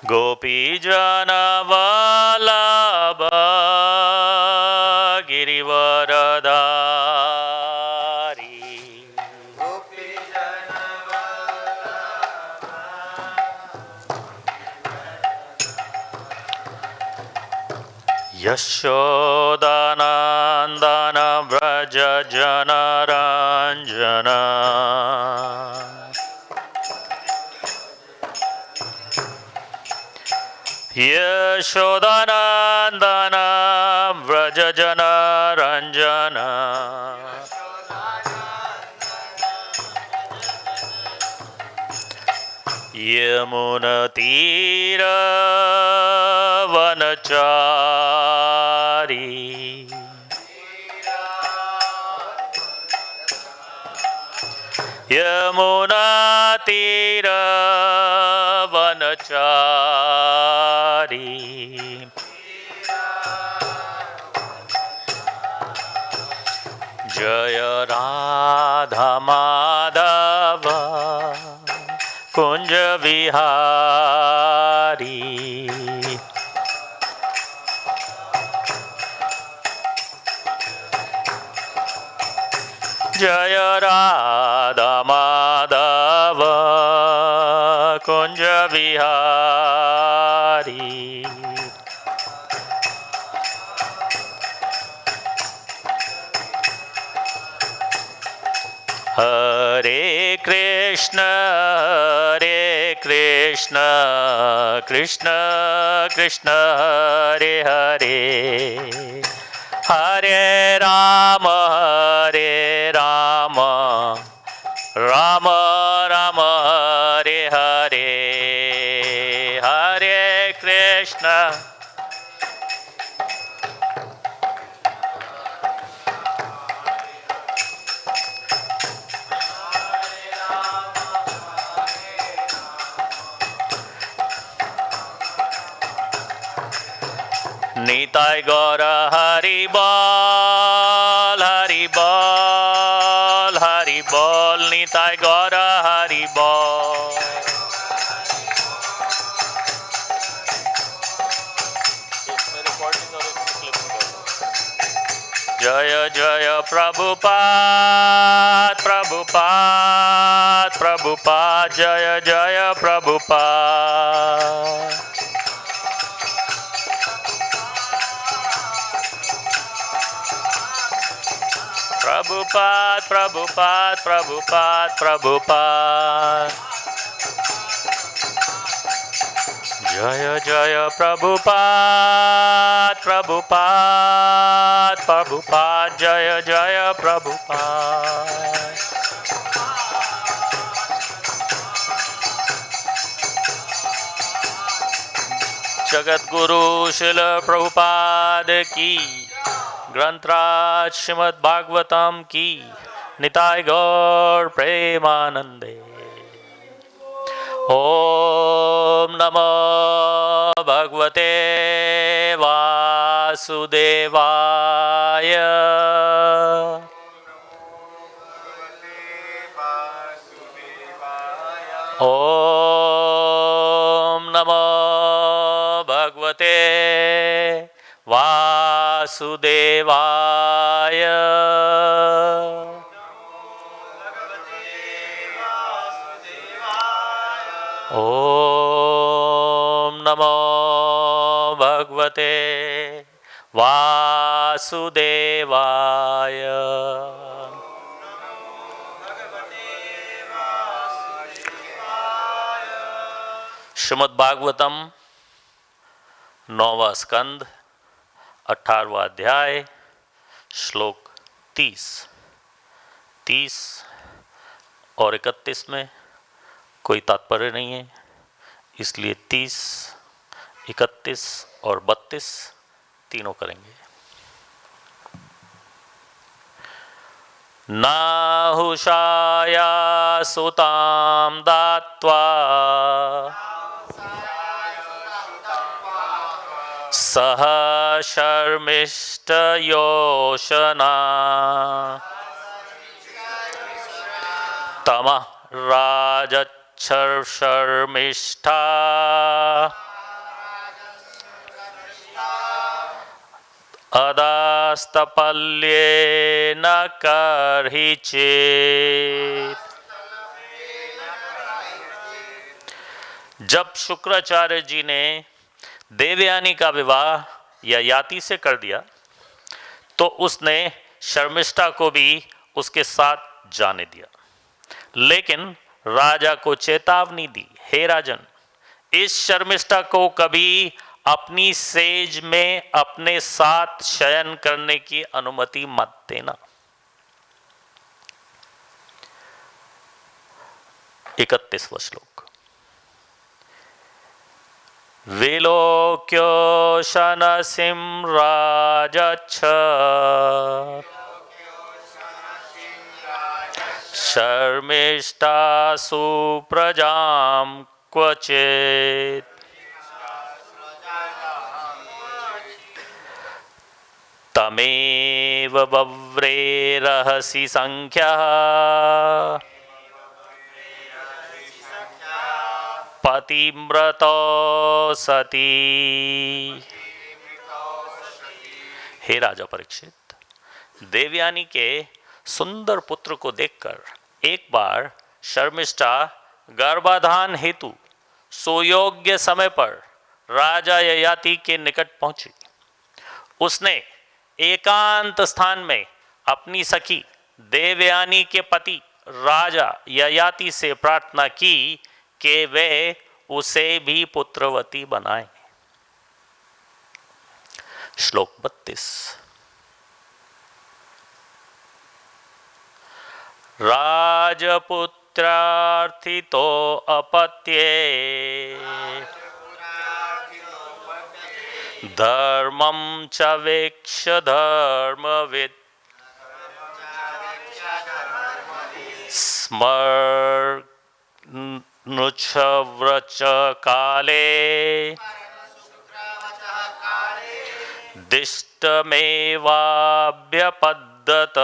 गोपीजनवल्लभ गिरिवरधारी यशोदानन्दन व्रज जनरञ्जन यशोदानन्दन व्रज जनरञ्जन यमुनतीरवनचारी यमुनतीरवनचारी जय राधा माधव कुंज विहारी जय राधा माधव कुंज विहारी हरे कृष्ण कृष्ण कृष्ण हरे हरे हरे राम राम राम हरे हरे हरे कृष्ण निताय गौर हरि बोल निताय गौर हरि बोल जय जय प्रभुपाद जय जय प्रभुपाद प्रभुपाद जय जय प्रभुपाद जय जय प्रभुपाद जगत गुरु शिल प्रभुपाद की ग्रंथराज श्रीमद् भागवतम की निताय गौर प्रेमानंदे। ओम नमो भगवते वासुदेवाय। ओम नमो भगवते वासुदेवाय। ओम नमो भगवते वासुदेवाय। श्रीमद् भागवतम 9वां स्कंद 18वां अध्याय श्लोक 30 और 31 में कोई तात्पर्य नहीं है, इसलिए 30, 31 और 32 तीनों करेंगे। नाहुषाया सुतां दात्वा सह शर्मिष्ठयोषना तमः राजच्छर्मिष्ठा अदास्तपल्ये न करहि चेत्। जब शुक्राचार्य जी ने देवयानी का विवाह ययाति से कर दिया तो उसने शर्मिष्ठा को भी उसके साथ जाने दिया, लेकिन राजा को चेतावनी दी, हे राजन, इस शर्मिष्ठा को कभी अपनी सेज में अपने साथ शयन करने की अनुमति मत देना। 31वां श्लोक। विलोक्यो शनसिं राजच्छ शर्मिष्ठा सुप्रजां क्वचित् तमेव वव्रे रहसि संख्यः पतिव्रतो सती। हे राजा परीक्षित, देवयानी के सुंदर पुत्र को देखकर एक बार शर्मिष्ठा गर्भाधान हेतु सुयोग्य समय पर राजा ययाति के निकट पहुंची। उसने एकांत स्थान में अपनी सखी देवयानी के पति राजा ययाति से प्रार्थना की कि वे उसे भी पुत्रवती बनाएं। श्लोक 32। राजपुत्रार्थितो अपत्ये धर्मं च वेक्ष्य धर्मवित् स्मर्नुच्छव्रच काले दिष्टमेवाभ्यपद्यत।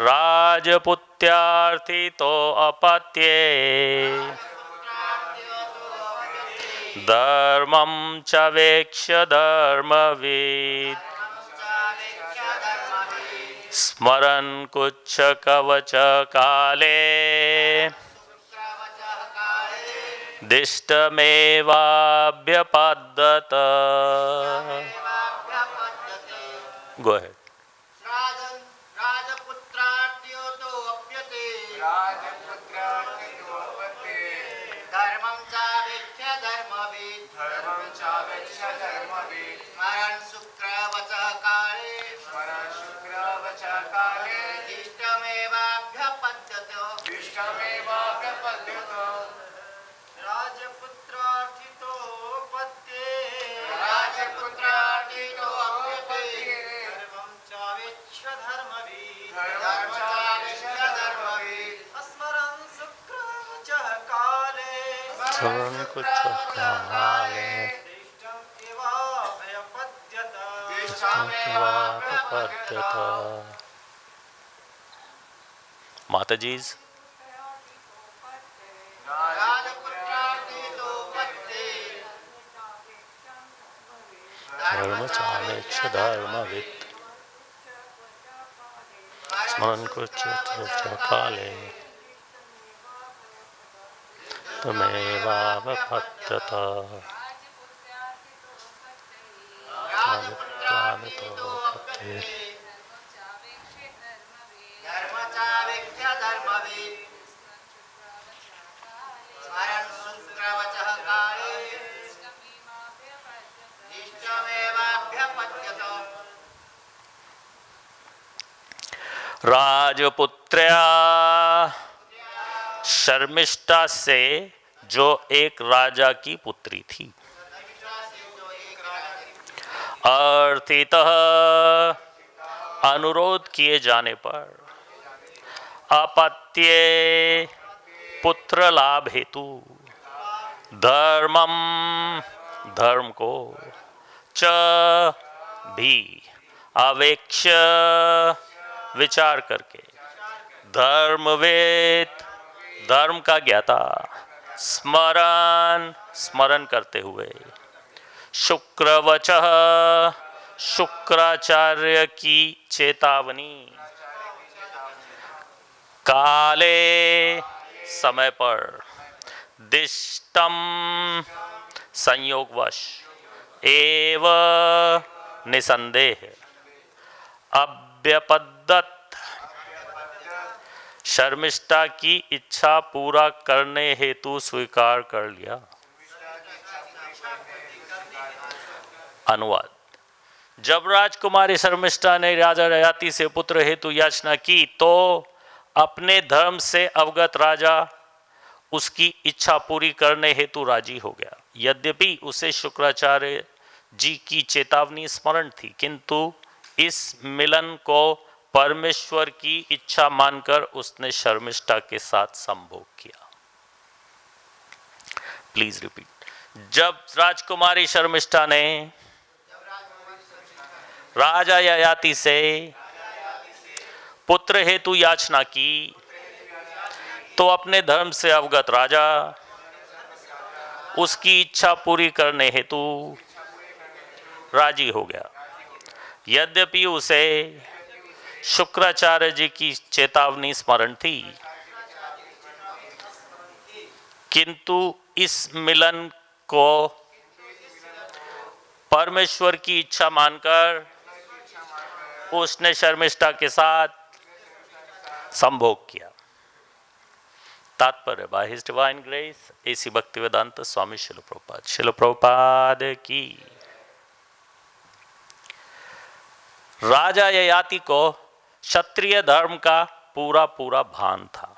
राजपुत्यार्थितो अपत्ये धर्मं च वेक्ष्य धर्मवित् स्मरन् कुच्छ कवच काले दिष्टमेवाभ्यपद्यत। Go ahead. Mataji's धर्मचामेक्ष धर्मवित् स्मरन् कुच्छ काले तमेवावपद्यत। राजपुत्र्या शर्मिष्ठा से जो एक राजा की पुत्री थी, अर्थितः अनुरोध किए जाने पर अपत्ये पुत्र लाभ हेतु धर्मम धर्म को च भी अवेक्ष्य विचार करके धर्मवेद धर्म का ज्ञाता स्मरण करते हुए शुक्रवचः शुक्राचार्य की चेतावनी। काले समय पर दिष्टम संयोगवश एव निसंदेह अव्यपद्यत शर्मिष्ठा की इच्छा पूरा करने हेतु स्वीकार कर लिया। अनुवाद। जब राजकुमारी शर्मिष्ठा ने राजा ययाति से पुत्र हेतु याचना की तो अपने धर्म से अवगत राजा उसकी इच्छा पूरी करने हेतु राजी हो गया। यद्यपि उसे शुक्राचार्य जी की चेतावनी स्मरण थी, किंतु इस मिलन को परमेश्वर की इच्छा मानकर उसने शर्मिष्ठा के साथ संभोग किया। Please repeat. जब राजकुमारी शर्मिष्ठा ने राजा ययाति से पुत्र हेतु याचना की तो अपने धर्म से अवगत राजा उसकी इच्छा पूरी करने हेतु राजी हो गया। यद्यपि उसे शुक्राचार्य जी की चेतावनी स्मरण थी, किंतु इस मिलन को परमेश्वर की इच्छा मानकर उसने शर्मिष्ठा के साथ संभोग किया। तात्पर्य by his divine grace AC Bhaktivedanta Swami Srila Prabhupada की। राजा ययाति को क्षत्रिय धर्म का पूरा पूरा भान था।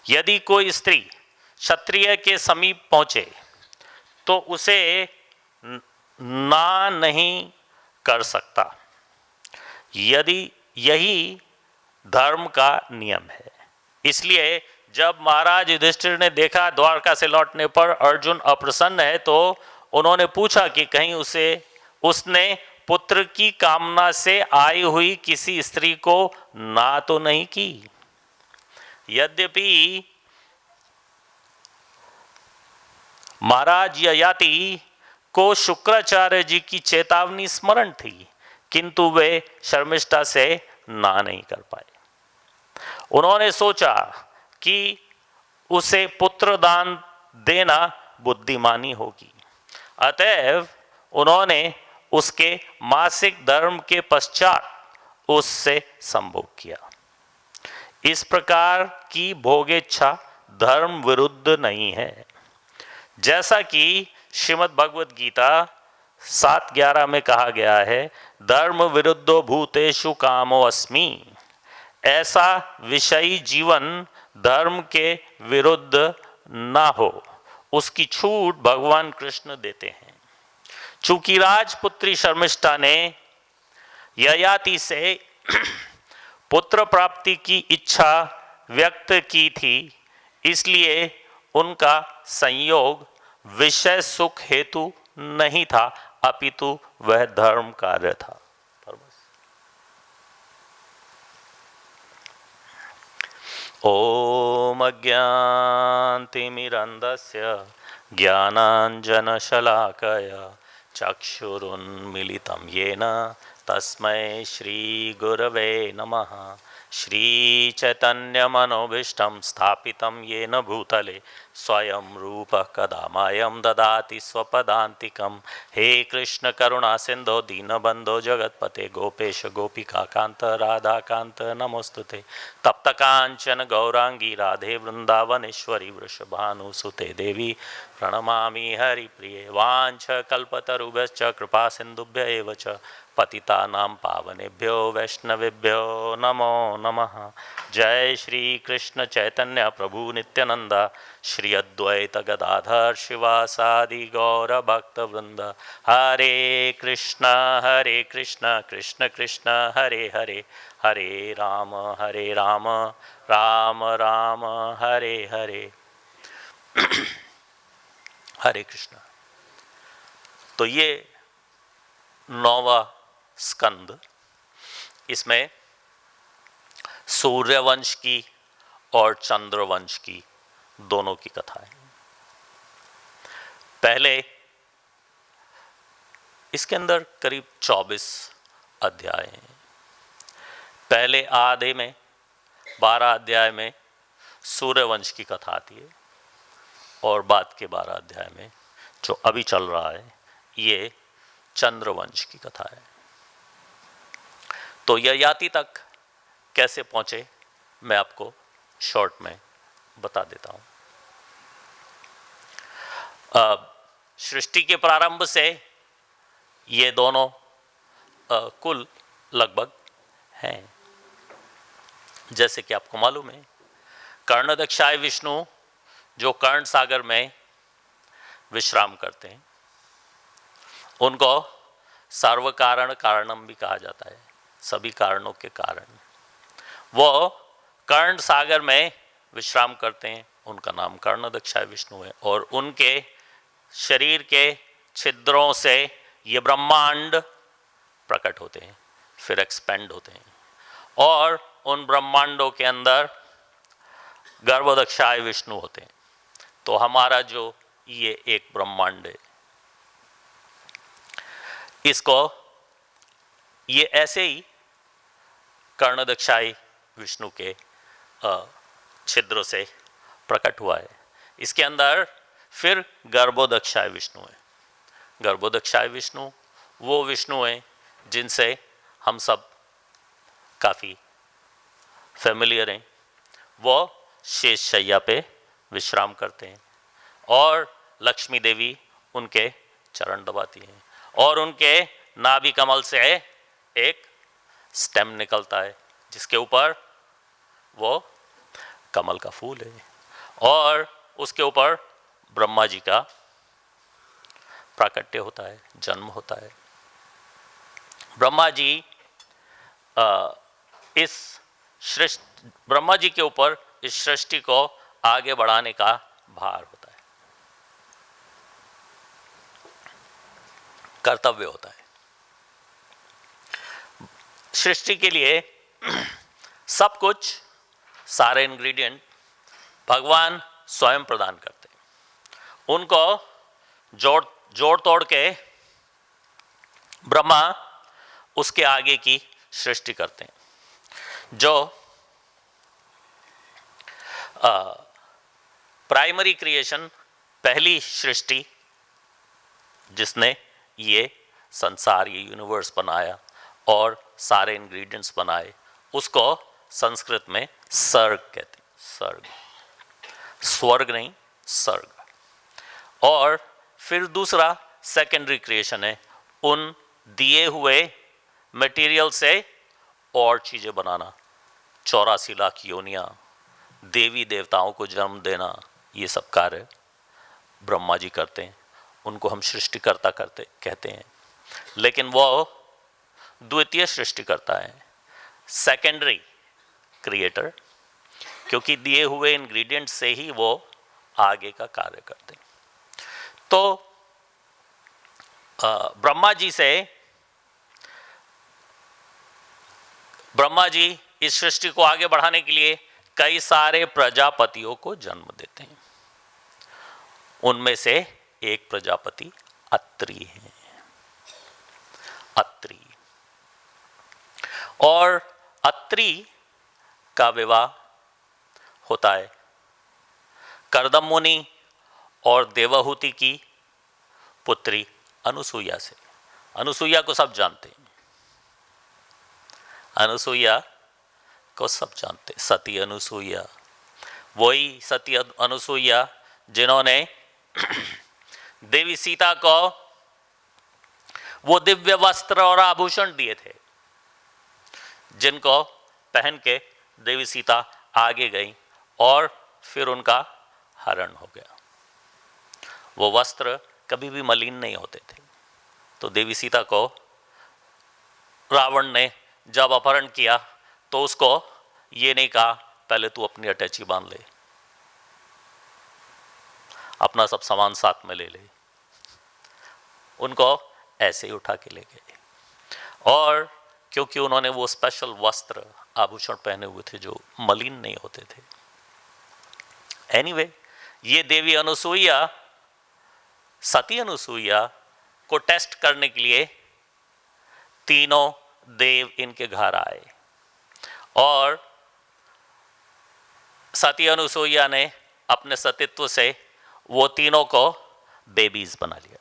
यदि कोई स्त्री क्षत्रिय के समीप पहुंचे तो उसे ना नहीं कर सकता, यदि यही धर्म का नियम है। इसलिए जब महाराज युधिष्ठिर ने देखा द्वारका से लौटने पर अर्जुन अप्रसन्न है तो उन्होंने पूछा कि कहीं उसने पुत्र की कामना से आई हुई किसी स्त्री को ना तो नहीं की। यद्यपि महाराज ययाति को शुक्राचार्य जी की चेतावनी स्मरण थी, किंतु वे शर्मिष्ठा से ना नहीं कर पाए। उन्होंने सोचा कि उसे पुत्र दान देना बुद्धिमानी होगी, अतएव उन्होंने उसके मासिक धर्म के पश्चात उससे संभोग किया। इस प्रकार की भोगेच्छा धर्म विरुद्ध नहीं है। जैसा कि श्रीमद् भगवद गीता 7:11 में कहा गया है, धर्म विरुद्धो भूतेषु कामो अस्मि। ऐसा विषयी जीवन धर्म के विरुद्ध ना हो, उसकी छूट भगवान कृष्ण देते हैं। चूंकि राजपुत्री शर्मिष्ठा ने ययाति से पुत्र प्राप्ति की इच्छा व्यक्त की थी, इसलिए उनका संयोग विषय सुख हेतु नहीं था, अपितु वह धर्म कार्य था। ओम अज्ञानतिमिरन्धस्य ज्ञानाञ्जनशलाकया चक्षुरुन्मीलितं येन तस्मै श्रीगुरवे नमः। श्रीचैतन्यमनोभीष्टं स्थापितं येन भूतले स्वयं रूपः कदा मह्यं ददाति स्वपदान्तिकं। हे कृष्ण करुणा सिन्धो दीनबन्धो जगत्पते गोपेश गोपिकान्त राधाकान्त नमोस्तुते। तप्त कांचन गौरांगी राधे वृंदावनेश्वरी वृषभानुसुते देवी प्रणमामि हरिप्रिये। वाञ्छकल्पतरुभ्यश्च कृपा सिन्धुभ्य एव च पतितानां पावनेभ्यो वैष्णवेभ्यो नमो नमः। जय श्री कृष्ण चैतन्य प्रभु नित्यानंद श्री अद्वैत गदाधर शिवासादि गौर भक्त वृंद। हरे कृष्ण कृष्ण कृष्ण हरे हरे, हरे राम राम राम हरे हरे। हरे कृष्ण। तो ये 9वां स्कंद, इसमें सूर्यवंश की और चंद्रवंश की दोनों की कथा है। पहले इसके अंदर करीब 24 अध्याय हैं। पहले आधे में 12 अध्याय में सूर्यवंश की कथा आती है और बाद के 12 अध्याय में जो अभी चल रहा है ये चंद्रवंश की कथा है। तो ययाति तक कैसे पहुंचे मैं आपको शॉर्ट में बता देता हूं। सृष्टि के प्रारंभ से ये दोनों कुल लगभग हैं। जैसे कि आपको मालूम है कर्णदक्षाय विष्णु जो कर्ण सागर में विश्राम करते हैं उनको सर्व कारण कारणम भी कहा जाता है, सभी कारणों के कारण। वो कर्ण सागर में विश्राम करते हैं, उनका नाम कर्णदक्षाय विष्णु है। और उनके शरीर के छिद्रों से ये ब्रह्मांड प्रकट होते हैं, फिर एक्सपेंड होते हैं और उन ब्रह्मांडों के अंदर गर्भदक्षाय विष्णु होते हैं। तो हमारा जो ये एक ब्रह्मांड है इसको ये ऐसे ही कर्णदक्षाय विष्णु के छिद्रों से प्रकट हुआ है। इसके अंदर फिर गर्भोदक्षाय विष्णु है। गर्भोदक्षाय विष्णु वो विष्णु हैं जिनसे हम सब काफ़ी फेमिलियर हैं। वो शेष शैया पे विश्राम करते हैं और लक्ष्मी देवी उनके चरण दबाती हैं और उनके नाभि कमल से एक स्टेम निकलता है जिसके ऊपर वो कमल का फूल है और उसके ऊपर ब्रह्मा जी का प्राकट्य होता है, जन्म होता है। ब्रह्मा जी ब्रह्मा जी के ऊपर इस सृष्टि को आगे बढ़ाने का भार होता है, कर्तव्य होता है। सृष्टि के लिए सब कुछ, सारे इंग्रेडिएंट भगवान स्वयं प्रदान करते हैं। उनको जोड़ तोड़ के ब्रह्मा उसके आगे की सृष्टि करते हैं। जो प्राइमरी क्रिएशन, पहली सृष्टि जिसने ये संसार, ये यूनिवर्स बनाया और सारे इंग्रेडिएंट्स बनाए, उसको संस्कृत में सर्ग कहते हैं। सर्ग, स्वर्ग नहीं, सर्ग। और फिर दूसरा सेकेंडरी क्रिएशन है, उन दिए हुए मटेरियल से और चीज़ें बनाना। 84 लाख योनियाँ, देवी देवताओं को जन्म देना, ये सब कार्य ब्रह्मा जी करते हैं। उनको हम सृष्टिकर्ता कहते हैं। लेकिन वो द्वितीय सृष्टिकर्ता है, सेकेंडरी क्रिएटर, क्योंकि दिए हुए इंग्रेडिएंट से ही वो आगे का कार्य करते हैं। तो ब्रह्मा जी इस सृष्टि को आगे बढ़ाने के लिए कई सारे प्रजापतियों को जन्म देते हैं। उनमें से एक प्रजापति अत्रि है। अत्रि, और अत्रि का विवाह होता है कर्दम मुनि और देवहूति की पुत्री अनुसुईया से। अनुसुईया को सब जानते हैं, अनुसुईया को सब जानते हैं, सती अनुसुईया। वही सती अनुसुईया जिन्होंने देवी सीता को वो दिव्य वस्त्र और आभूषण दिए थे जिनको पहन के देवी सीता आगे गई और फिर उनका हरण हो गया। वो वस्त्र कभी भी मलिन नहीं होते थे। तो देवी सीता को रावण ने जब अपहरण किया तो उसको ये नहीं कहा पहले तू अपनी अटैची बांध ले, अपना सब सामान साथ में ले ले। उनको ऐसे ही उठा के ले गए और क्योंकि उन्होंने वो स्पेशल वस्त्र आभूषण पहने हुए थे जो मलिन नहीं होते थे। एनीवे, ये देवी अनुसुईया, सती अनुसुईया को टेस्ट करने के लिए तीनों देव इनके घर आए और सती अनुसुईया ने अपने सतीत्व से वो तीनों को बेबीज बना लिया।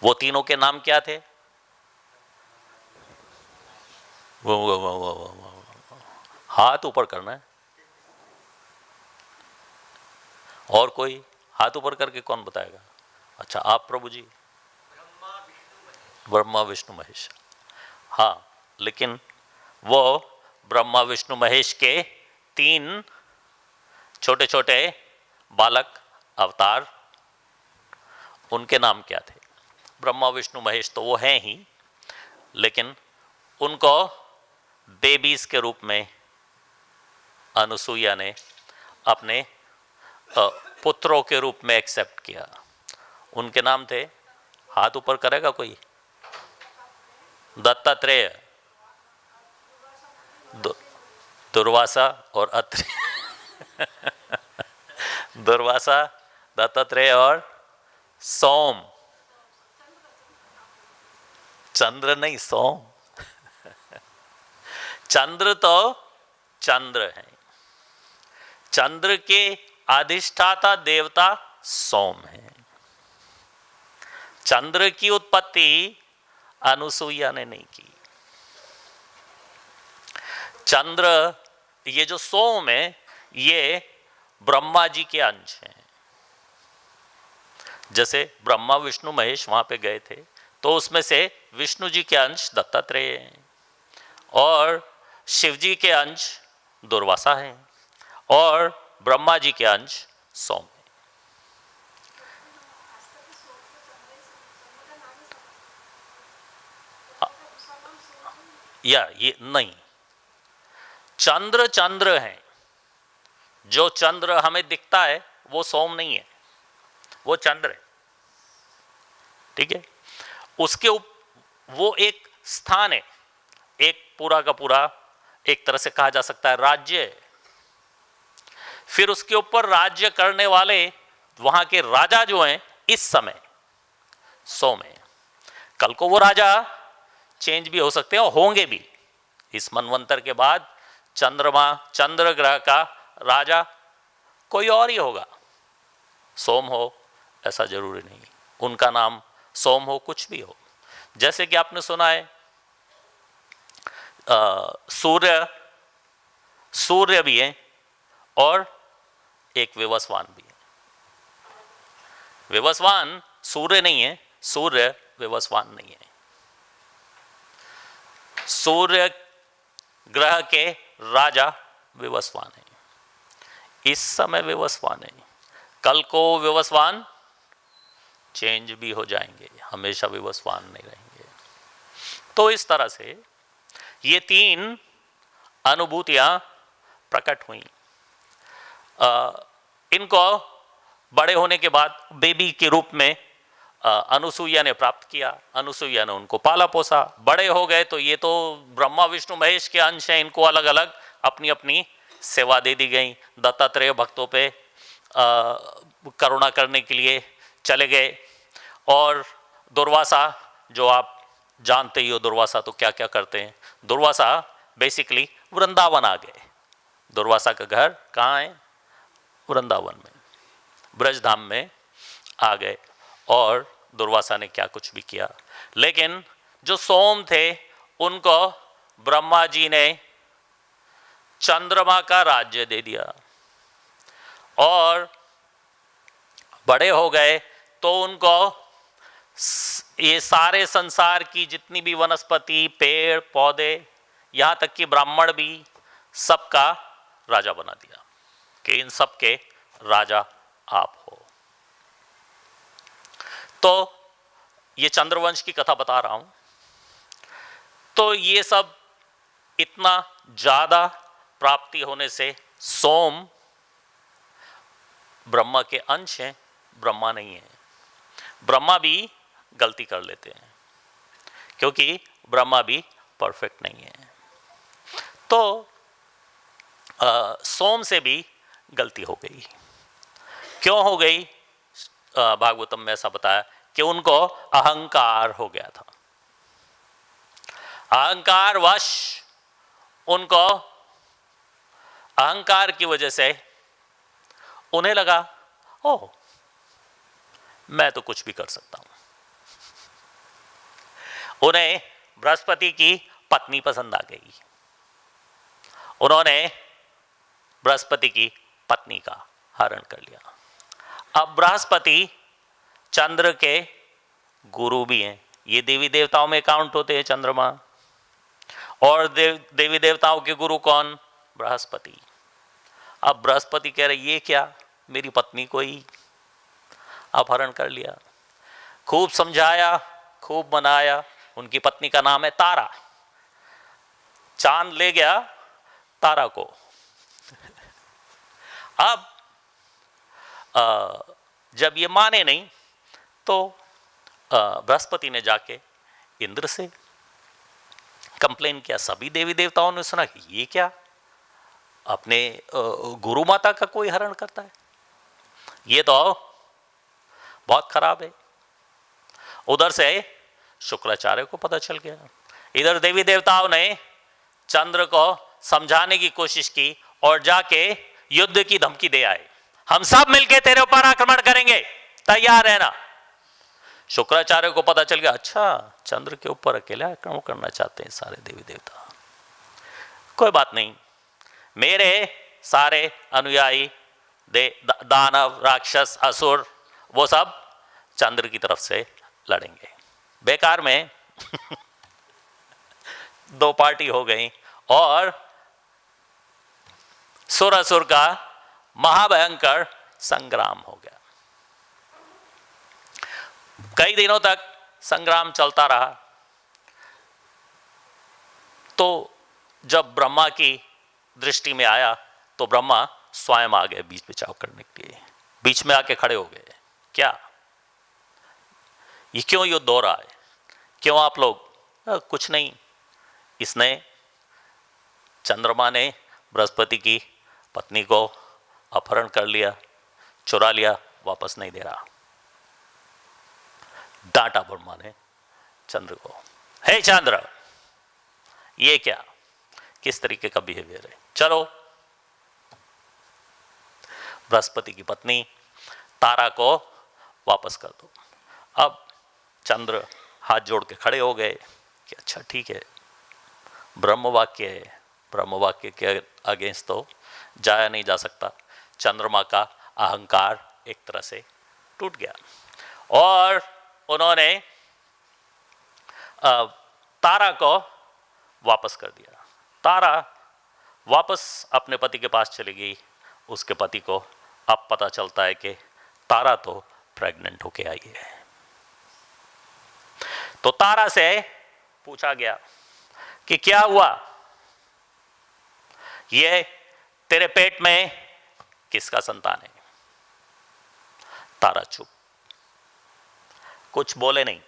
वो तीनों के नाम क्या थे? वो हाथ ऊपर करना है। और कोई हाथ ऊपर करके कौन बताएगा? अच्छा, आप प्रभु जी। ब्रह्मा विष्णु महेश। हाँ, लेकिन वो ब्रह्मा विष्णु महेश के तीन छोटे छोटे बालक अवतार, उनके नाम क्या थे? ब्रह्मा विष्णु महेश तो वो हैं ही, लेकिन उनको बेबीज के रूप में अनुसुईया ने अपने पुत्रों के रूप में एक्सेप्ट किया। उनके नाम थे, हाथ ऊपर करेगा कोई? दत्तात्रेय, दुर्वासा और अत्रि। दुर्वासा, दत्तात्रेय और सोम। चंद्र नहीं, सोम। चंद्र तो चंद्र है, चंद्र के अधिष्ठाता देवता सोम है। चंद्र की उत्पत्ति अनुसुईया ने नहीं की। चंद्र, ये जो सोम है, ये ब्रह्मा जी के अंश हैं। जैसे ब्रह्मा विष्णु महेश वहां पे गए थे तो उसमें से विष्णु जी के अंश दत्तात्रेय हैं और शिव जी के अंश दुर्वासा हैं और ब्रह्मा जी के अंश सोम हैं। या ये नहीं, चंद्र चंद्र है। जो चंद्र हमें दिखता है वो सोम नहीं है, वो चंद्र है। ठीक है, उसके वो एक स्थान है, एक पूरा का पूरा एक तरह से कहा जा सकता है राज्य है। फिर उसके ऊपर राज्य करने वाले वहां के राजा जो हैं इस समय सोम है। कल को वो राजा चेंज भी हो सकते हैं और होंगे भी। इस मनवंतर के बाद चंद्र ग्रह का राजा कोई और ही होगा। सोम हो ऐसा जरूरी नहीं, उनका नाम सोम हो, कुछ भी हो। जैसे कि आपने सुना है सूर्य भी है और एक विवस्वान भी है। विवस्वान सूर्य नहीं है, सूर्य विवस्वान नहीं है। सूर्य ग्रह के राजा विवस्वान है, इस समय विवस्वान है। कल को विवस्वान चेंज भी हो जाएंगे, हमेशा विवस्वान नहीं रहेंगे। तो इस तरह से ये तीन अनुभूतियां प्रकट हुई। इनको बड़े होने के बाद बेबी के रूप में अनुसुईया ने प्राप्त किया। अनुसुईया ने उनको पाला पोसा, बड़े हो गए तो ये तो ब्रह्मा विष्णु महेश के अंश हैं, इनको अलग अलग अपनी अपनी सेवा दे दी गई। दत्तात्रेय भक्तों पे करुणा करने के लिए चले गए और दुर्वासा, जो आप जानते ही हो दुर्वासा तो क्या क्या करते हैं। दुर्वासा बेसिकली वृंदावन आ गए। दुर्वासा का घर कहाँ है? वृंदावन में, ब्रजधाम में आ गए और दुर्वासा ने क्या कुछ भी किया। लेकिन जो सोम थे उनको ब्रह्मा जी ने चंद्रमा का राज्य दे दिया और बड़े हो गए तो उनको ये सारे संसार की जितनी भी वनस्पति, पेड़ पौधे, यहाँ तक कि ब्राह्मण भी, सबका राजा बना दिया कि इन सब के राजा आप हो। तो ये चंद्रवंश की कथा बता रहा हूं। तो ये सब इतना ज्यादा प्राप्ति होने से सोम ब्रह्मा के अंश हैं, ब्रह्मा नहीं है। ब्रह्मा भी गलती कर लेते हैं क्योंकि ब्रह्मा भी परफेक्ट नहीं है। तो सोम से भी गलती हो गई। क्यों हो गई? भागवतम में ऐसा बताया कि उनको अहंकार हो गया था। अहंकार वश उनको, अहंकार की वजह से उन्हें लगा ओह मैं तो कुछ भी कर सकता हूं। उन्हें बृहस्पति की पत्नी पसंद आ गई। उन्होंने बृहस्पति की पत्नी का हरण कर लिया। अब बृहस्पति चंद्र के गुरु भी हैं। ये देवी देवताओं में काउंट होते हैं चंद्रमा। और देवी देवताओं के गुरु कौन? बृहस्पति। अब बृहस्पति कह रहे ये क्या, मेरी पत्नी को ही अपहरण कर लिया। खूब समझाया, खूब मनाया। उनकी पत्नी का नाम है तारा। चांद ले गया तारा को। अब जब ये माने नहीं तो बृहस्पति ने जाके इंद्र से कंप्लेन किया। सभी देवी देवताओं ने सुना कि ये क्या, अपने गुरु माता का कोई हरण करता है, ये तो बहुत खराब है। उधर से शुक्राचार्य को पता चल गया। इधर देवी देवताओं ने चंद्र को समझाने की कोशिश की और जाके युद्ध की धमकी दे आए। हम सब मिलके तेरे ऊपर आक्रमण करेंगे, तैयार रहना। शुक्राचार्य को पता चल गया अच्छा चंद्र के ऊपर अकेले आक्रमण करना चाहते हैं सारे देवी देवता। कोई बात नहीं, मेरे सारे अनुयायी दानव राक्षस असुर वो सब चंद्र की तरफ से लड़ेंगे। बेकार में दो पार्टी हो गई और सुर असुर का महाभयंकर संग्राम हो गया। कई दिनों तक संग्राम चलता रहा। तो जब ब्रह्मा की दृष्टि में आया तो ब्रह्मा स्वयं आ गए बीच बचाव करने के लिए। बीच में आके खड़े हो गए। क्या ये क्यों युद्ध हो रहा है, क्यों आप लोग? कुछ नहीं, इसने चंद्रमा ने बृहस्पति की पत्नी को अपहरण कर लिया, चुरा लिया, वापस नहीं दे रहा। डांटा ब्रह्मा ने चंद्र को, हे चंद्र ये क्या, किस तरीके का बिहेवियर है, चलो। बृहस्पति की पत्नी तारा को वापस कर दो। अब चंद्र हाथ जोड़ के खड़े हो गए कि अच्छा ठीक है, ब्रह्म वाक्य है, ब्रह्म वाक्य के अगेंस्ट तो जाया नहीं जा सकता। चंद्रमा का अहंकार एक तरह से टूट गया और उन्होंने तारा को वापस कर दिया। तारा वापस अपने पति के पास चली गई। उसके पति को अब पता चलता है कि तारा तो प्रेग्नेंट होके आई है। तो तारा से पूछा गया कि क्या हुआ, ये तेरे पेट में किसका संतान है? तारा चुप, कुछ बोले नहीं।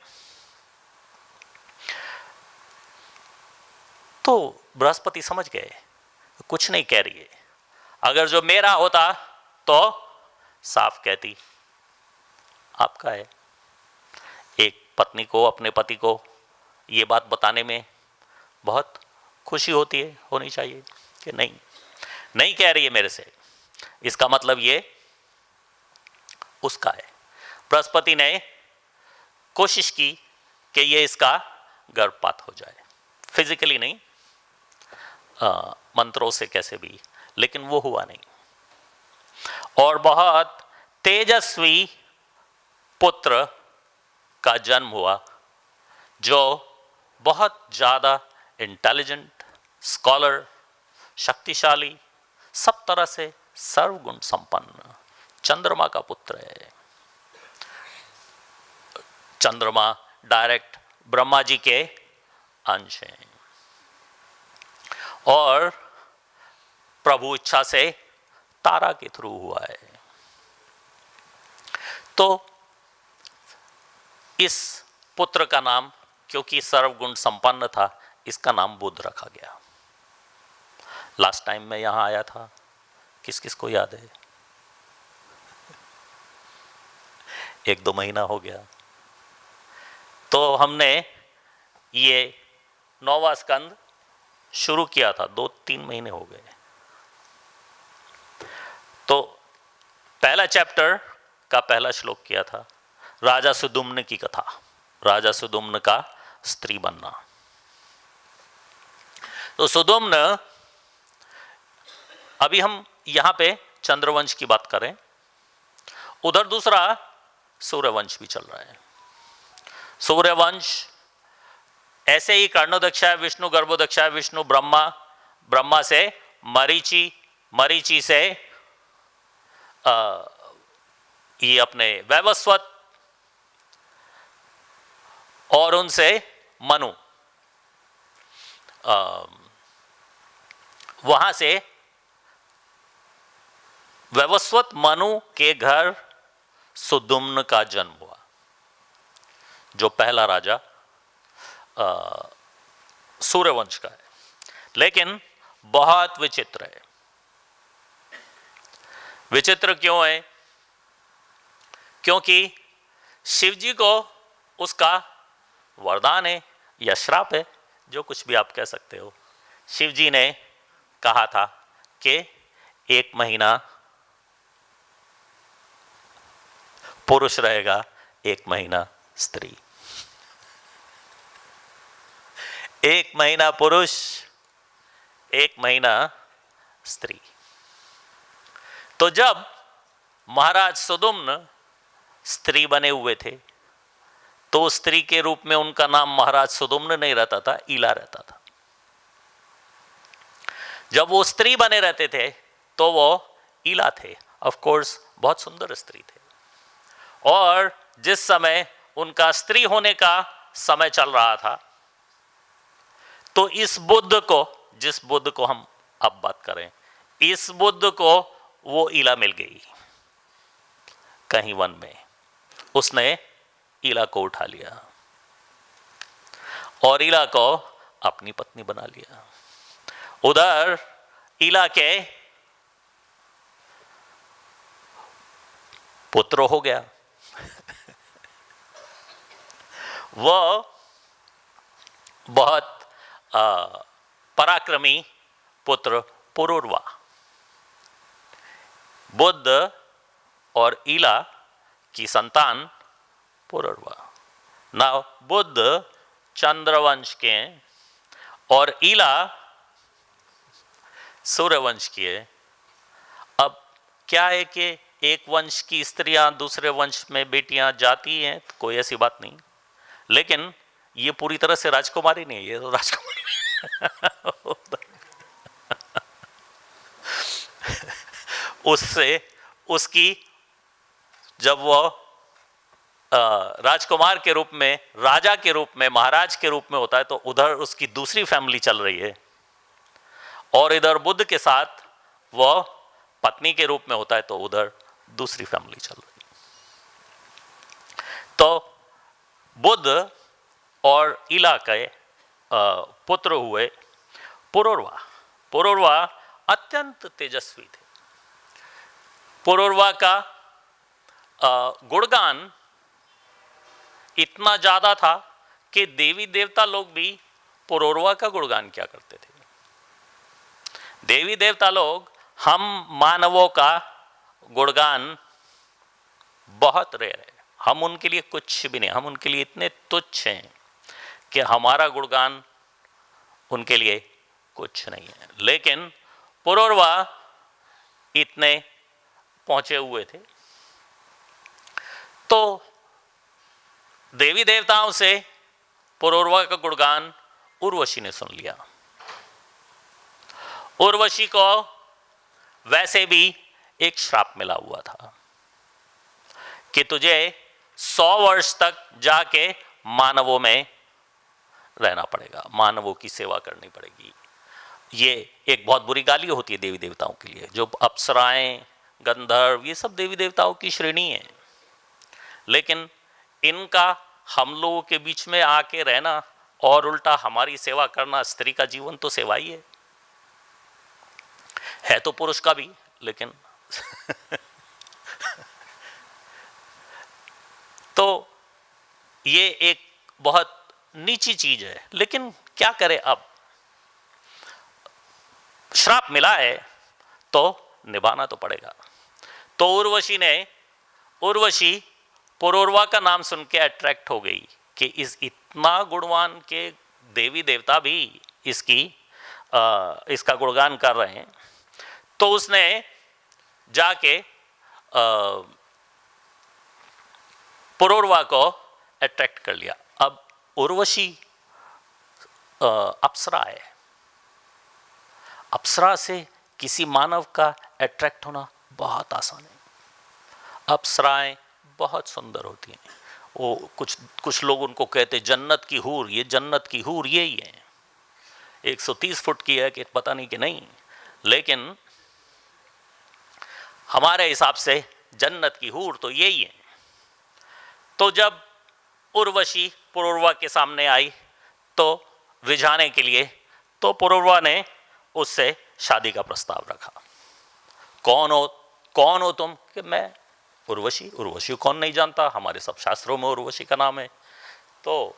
तो बृहस्पति समझ गए कुछ नहीं कह रही है। अगर जो मेरा होता तो साफ कहती आपका है। एक पत्नी को अपने पति को ये बात बताने में बहुत खुशी होती है, होनी चाहिए कि नहीं कह रही है मेरे से, इसका मतलब ये उसका है। बृहस्पति ने कोशिश की कि ये इसका गर्भपात हो जाए, फिजिकली नहीं, मंत्रों से कैसे भी, लेकिन वो हुआ नहीं। और बहुत तेजस्वी पुत्र का जन्म हुआ जो बहुत ज़्यादा इंटेलिजेंट, स्कॉलर, शक्तिशाली, सब तरह से सर्वगुण संपन्न चंद्रमा का पुत्र है। चंद्रमा डायरेक्ट ब्रह्मा जी के अंश हैं और प्रभु इच्छा से तारा के थ्रू हुआ है। तो इस पुत्र का नाम, क्योंकि सर्वगुण संपन्न था, इसका नाम बुध रखा गया। लास्ट टाइम मैं यहां आया था, किस किस को याद है? 1-2 महीना हो गया। तो हमने ये 9वां स्कंद शुरू किया था, 2-3 महीने हो गए। तो पहला चैप्टर का पहला श्लोक किया था, राजा सुदुम्न की कथा, राजा सुदुम्न का स्त्री बनना। तो सुदुम्न, अभी हम यहां पे चंद्रवंश की बात करें, उधर दूसरा सूर्यवंश भी चल रहा है। सूर्यवंश ऐसे ही कर्णोदक्षा, विष्णु गर्भोदक्षा, विष्णु ब्रह्मा, ब्रह्मा से मरीचि, मरीचि से ये अपने वैवस्वत, और उनसे मनु, वहां से वैवस्वत मनु के घर सुदुम्न का जन्म हुआ, जो पहला राजा सूर्यवंश का है। लेकिन बहुत विचित्र है। विचित्र क्यों है? क्योंकि शिव जी को उसका वरदान है या श्राप है, जो कुछ भी आप कह सकते हो। शिव जी ने कहा था कि 1 महीना पुरुष रहेगा, 1 महीना स्त्री। 1 महीना पुरुष, 1 महीना स्त्री। तो जब महाराज सुदुम्न स्त्री बने हुए थे, तो स्त्री के रूप में उनका नाम महाराज सुदुम्न नहीं रहता था, ईला रहता था। जब वो स्त्री बने रहते थे तो वो ईला थे। ऑफ कोर्स बहुत सुंदर स्त्री थे। और जिस समय उनका स्त्री होने का समय चल रहा था, तो इस बुद्ध को, जिस बुद्ध को हम अब बात करें, इस बुद्ध को वो ईला मिल गई कहीं वन में। उसने ईला को उठा लिया और ईला को अपनी पत्नी बना लिया। उधर ईला के पुत्र हो गया। वो बहुत पराक्रमी पुत्र पुरुरवा। बुद्ध और ईला की संतान पुरुरवा। नाउ बुद्ध चंद्रवंश के और ईला सूर्यवंश की है। अब क्या है कि एक वंश की स्त्रियां दूसरे वंश में बेटियां जाती हैं, तो कोई ऐसी बात नहीं। लेकिन ये पूरी तरह से राजकुमारी नहीं है, ये तो राजकुमारी उससे उसकी जब वो राजकुमार के रूप में, राजा के रूप में, महाराज के रूप में होता है, तो उधर उसकी दूसरी फैमिली चल रही है, और इधर बुद्ध के साथ वो पत्नी के रूप में होता है, तो उधर दूसरी फैमिली चल रही है। तो बुद्ध और ईला के पुत्र हुए पुरुरवा। पुरुरवा अत्यंत तेजस्वी थे। पुरुरवा का गुणगान इतना ज्यादा था कि देवी देवता लोग भी पुरुरवा का गुणगान किया करते थे। देवी देवता लोग हम मानवों का गुणगान बहुत रेयर है। हम उनके लिए कुछ भी नहीं, हम उनके लिए इतने तुच्छ हैं कि हमारा गुणगान उनके लिए कुछ नहीं है। लेकिन पुरुरवा इतने पहुंचे हुए थे, तो देवी देवताओं से पुरुरवा का गुणगान उर्वशी ने सुन लिया। उर्वशी को वैसे भी एक श्राप मिला हुआ था कि तुझे 100 वर्ष तक जाके मानवों में रहना पड़ेगा, मानवों की सेवा करनी पड़ेगी। ये एक बहुत बुरी गाली होती है देवी देवताओं के लिए। जो अप्सराएं, गंधर्व, ये सब देवी देवताओं की श्रेणी है। लेकिन इनका हम लोगों के बीच में आके रहना और उल्टा हमारी सेवा करना, स्त्री का जीवन तो सेवा ही है तो पुरुष का भी, लेकिन ये एक बहुत नीची चीज है, लेकिन क्या करें, अब श्राप मिला है तो निभाना तो पड़ेगा। तो उर्वशी पुरूरवा का नाम सुन के अट्रैक्ट हो गई कि इस इतना गुणवान के देवी देवता भी इसका गुणगान कर रहे हैं। तो उसने जाके पुरूरवा को अट्रैक्ट कर लिया। अब उर्वशी अप्सरा है, अप्सरा से किसी मानव का अट्रैक्ट होना बहुत आसान है। अप्सराएं बहुत सुंदर होती हैं, वो कुछ लोग उनको कहते जन्नत की हूर, ये जन्नत की हूर यही है। 130 फुट की है कि पता नहीं कि नहीं, लेकिन हमारे हिसाब से जन्नत की हूर तो यही है। तो जब उर्वशी पुरूरवा के सामने आई तो रिझाने के लिए, तो पुरूरवा ने उससे शादी का प्रस्ताव रखा। कौन हो तुम? कि मैं उर्वशी कौन नहीं जानता, हमारे सब शास्त्रों में उर्वशी का नाम है। तो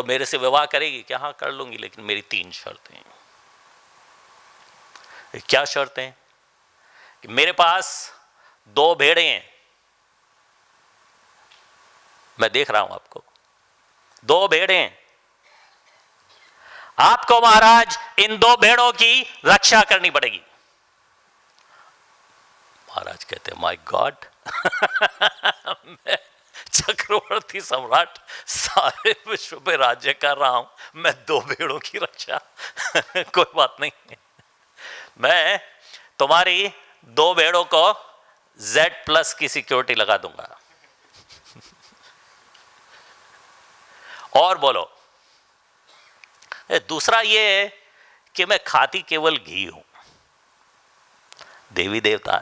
मेरे से विवाह करेगी? क्या? हाँ कर लूंगी, लेकिन मेरी 3 शर्तें हैं। क्या शर्तें? कि मेरे पास 2 भेड़ें हैं, मैं देख रहा हूं आपको, 2 भेड़ें हैं, आपको महाराज इन 2 भेड़ों की रक्षा करनी पड़ेगी। महाराज कहते हैं माय गॉड मैं चक्रवर्ती सम्राट, सारे विश्व पे राज्य कर रहा हूं, मैं 2 भेड़ों की रक्षा कोई बात नहीं, मैं तुम्हारी 2 भेड़ों को Z+ की सिक्योरिटी लगा दूंगा। और बोलो, दूसरा ये है कि मैं खाती केवल घी हूं। देवी देवता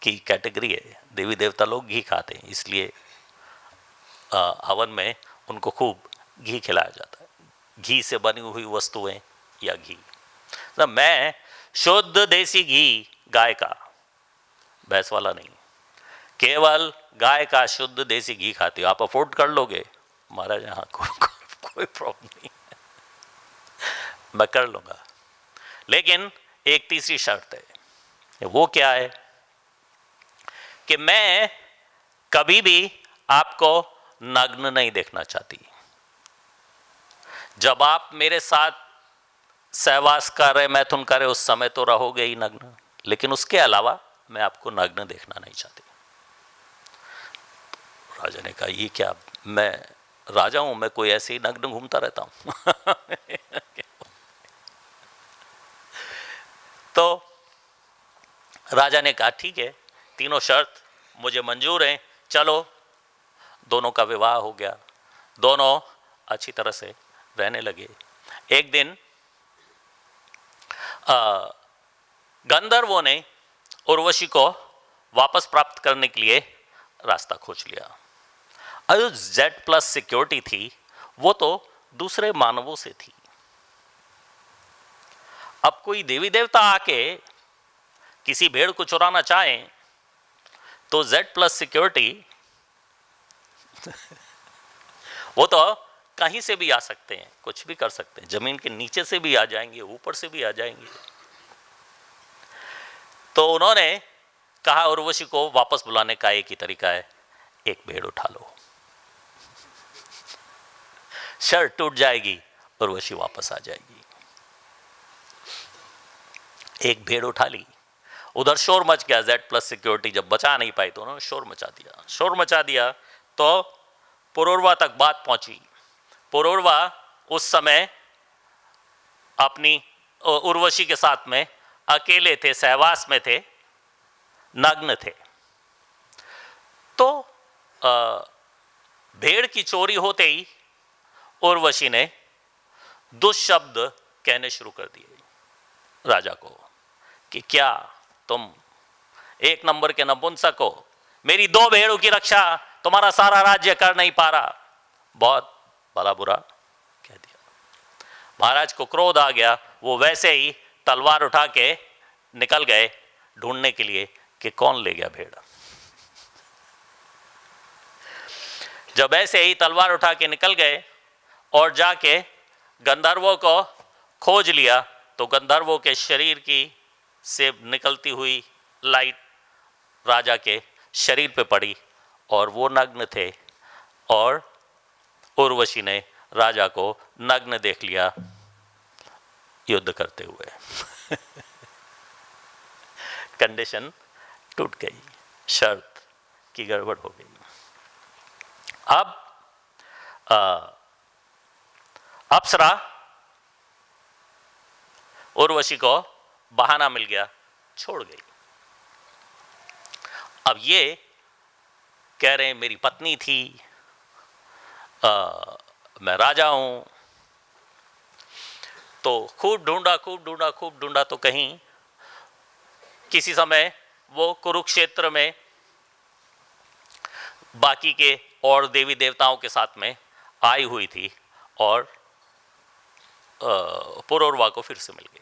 की कैटेगरी है, देवी देवता लोग घी खाते हैं, इसलिए हवन में उनको खूब घी खिलाया जाता है, घी से बनी हुई वस्तुएं या घी। तो मैं शुद्ध देसी घी, गाय का, भैंस वाला नहीं, केवल गाय का शुद्ध देसी घी खाती हूँ। आप अफोर्ड कर लोगे? महाराज यहाँ कोई प्रॉब्लम नहीं है, मैं कर लूंगा, लेकिन एक तीसरी शर्त है। वो क्या है? कि मैं कभी भी आपको नग्न नहीं देखना चाहती। जब आप मेरे साथ सहवास कर रहे, मैथुन कर रहे, उस समय तो रहोगे ही नग्न, लेकिन उसके अलावा मैं आपको नग्न देखना नहीं चाहती। राजा ने कहा ये क्या, मैं राजा हूं, मैं कोई ऐसे ही नग्न घूमता रहता हूं तो राजा ने कहा ठीक है, तीनों शर्त मुझे मंजूर हैं, चलो। दोनों का विवाह हो गया, दोनों अच्छी तरह से रहने लगे। एक दिन गंधर्वों ने उर्वशी को वापस प्राप्त करने के लिए रास्ता खोज लिया। जो Z+ सिक्योरिटी थी वो तो दूसरे मानवों से थी। अब कोई देवी देवता आके किसी भेड़ को चुराना चाहे तो Z+ सिक्योरिटी वो तो कहीं से भी आ सकते हैं, कुछ भी कर सकते हैं, जमीन के नीचे से भी आ जाएंगे, ऊपर से भी आ जाएंगे। तो उन्होंने कहा उर्वशी को वापस बुलाने का एक ही तरीका है, एक भेड़ उठा लो, शर्त टूट जाएगी, उर्वशी वापस आ जाएगी। एक भेड़ उठा ली, उधर शोर मच गया। Z+ सिक्योरिटी जब बचा नहीं पाई तो उन्होंने शोर मचा दिया तो पुरूरवा तक बात पहुंची। पुरूरवा उस समय अपनी उर्वशी के साथ में अकेले थे, सहवास में थे, नग्न थे। तो भेड़ की चोरी होते ही उर्वशी ने दुष्शब्द कहने शुरू कर दिए राजा को कि क्या तुम 1 नंबर के नपुंसक हो, मेरी 2 भेड़ों की रक्षा तुम्हारा सारा राज्य कर नहीं पा रहा। बहुत भला बुरा कह दिया। महाराज को क्रोध आ गया, वो वैसे ही तलवार उठा के निकल गए ढूंढने के लिए कि कौन ले गया भेड़। जब ऐसे ही तलवार उठा के निकल गए और जाके गंधर्वों को खोज लिया, तो गंधर्वों के शरीर की से निकलती हुई लाइट राजा के शरीर पे पड़ी और वो नग्न थे, और उर्वशी ने राजा को नग्न देख लिया युद्ध करते हुए। कंडीशन टूट गई, शर्त की गड़बड़ हो गई। अब अप्सरा उर्वशी को बहाना मिल गया, छोड़ गई। अब ये कह रहे हैं मेरी पत्नी थी, मैं राजा हूं। तो खूब ढूंढा तो कहीं किसी समय वो कुरुक्षेत्र में बाकी के और देवी देवताओं के साथ में आई हुई थी और पुरूरवा को फिर से मिल गई।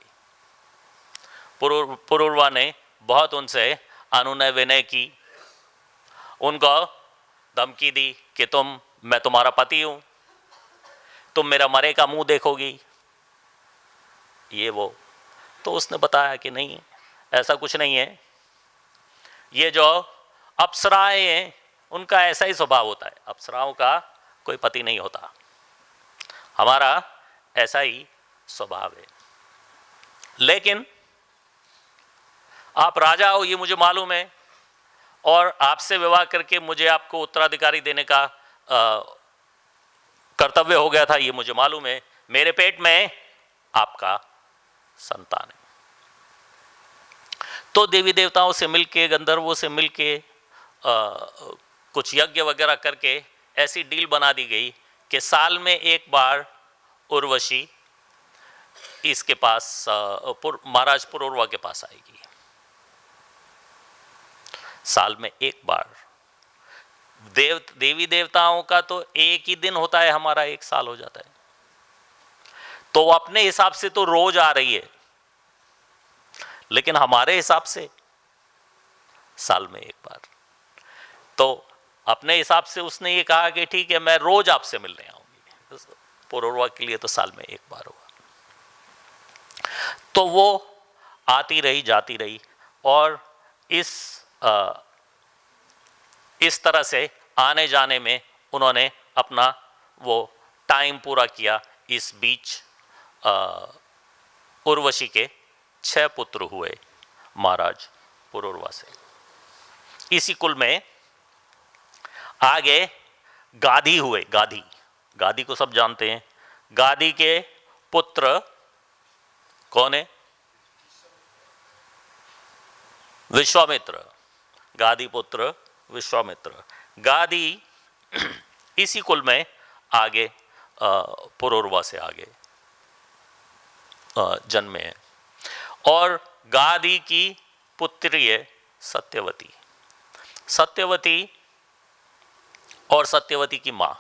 पुरूरवा ने बहुत उनसे अनुनय विनय की, उनको धमकी दी कि मैं तुम्हारा पति हूं, तुम मेरा मरे का मुंह देखोगी, ये वो। तो उसने बताया कि नहीं, ऐसा कुछ नहीं है, ये जो अप्सराएं हैं उनका ऐसा ही स्वभाव होता है, अप्सराओं का कोई पति नहीं होता, हमारा ऐसा ही स्वभाव है। लेकिन आप राजा हो ये मुझे मालूम है, और आपसे विवाह करके मुझे आपको उत्तराधिकारी देने का कर्तव्य हो गया था, ये मुझे मालूम है। मेरे पेट में आपका संतान है। तो देवी देवताओं से मिलके, गंधर्वों से मिलके, कुछ यज्ञ वगैरह करके ऐसी डील बना दी गई कि साल में एक बार उर्वशी इसके पास, महाराज पुरूरवा के पास आएगी। साल में एक बार। देवी देवताओं का तो एक ही दिन होता है, हमारा एक साल हो जाता है। तो अपने हिसाब से तो रोज आ रही है, लेकिन हमारे हिसाब से साल में एक बार। तो अपने हिसाब से उसने ये कहा कि ठीक है, मैं रोज आपसे मिलने आऊंगी। पुरूरवा के लिए तो साल में एक बार हुआ। तो वो आती रही, जाती रही, और इस तरह से आने जाने में उन्होंने अपना वो टाइम पूरा किया। इस बीच उर्वशी के 6 पुत्र हुए महाराज पुरूरवा से। इसी कुल में आगे गाधी हुए। गाधी को सब जानते हैं। गाधी के पुत्र कौन है? विश्वामित्र। गाधी पुत्र विश्वामित्र। गाधी इसी कुल में आगे पुरूरवा से आगे जन्मे हैं। और गाधी की पुत्री है सत्यवती। सत्यवती और सत्यवती की माँ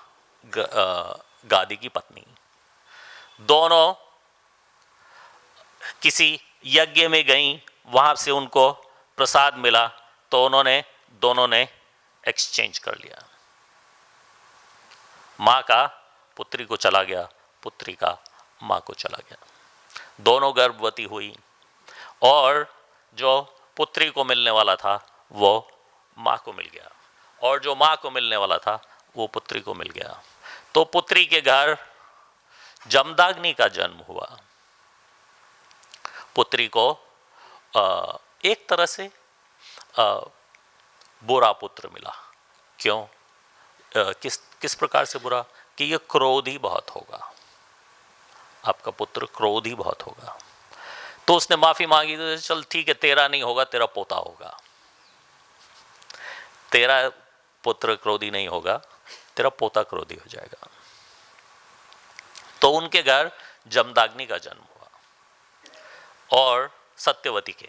गाधी की पत्नी, दोनों किसी यज्ञ में गईं, वहाँ से उनको प्रसाद मिला, तो दोनों ने एक्सचेंज कर लिया। माँ का पुत्री को चला गया, पुत्री का माँ को चला गया। दोनों गर्भवती हुई, और जो पुत्री को मिलने वाला था वो माँ को मिल गया, और जो माँ को मिलने वाला था वो पुत्री को मिल गया। तो पुत्री के घर जमदाग्नि का जन्म हुआ। पुत्री को एक तरह से बुरा पुत्र मिला। क्यों? किस प्रकार से बुरा? कि ये क्रोधी बहुत होगा, आपका पुत्र क्रोधी बहुत होगा। तो उसने माफी मांगी, तो चल ठीक है, तेरा नहीं होगा, तेरा पोता होगा। तेरा पुत्र क्रोधी नहीं होगा, तेरा पोता क्रोधी हो जाएगा। तो उनके घर जमदाग्नि का जन्म हुआ, और सत्यवती के,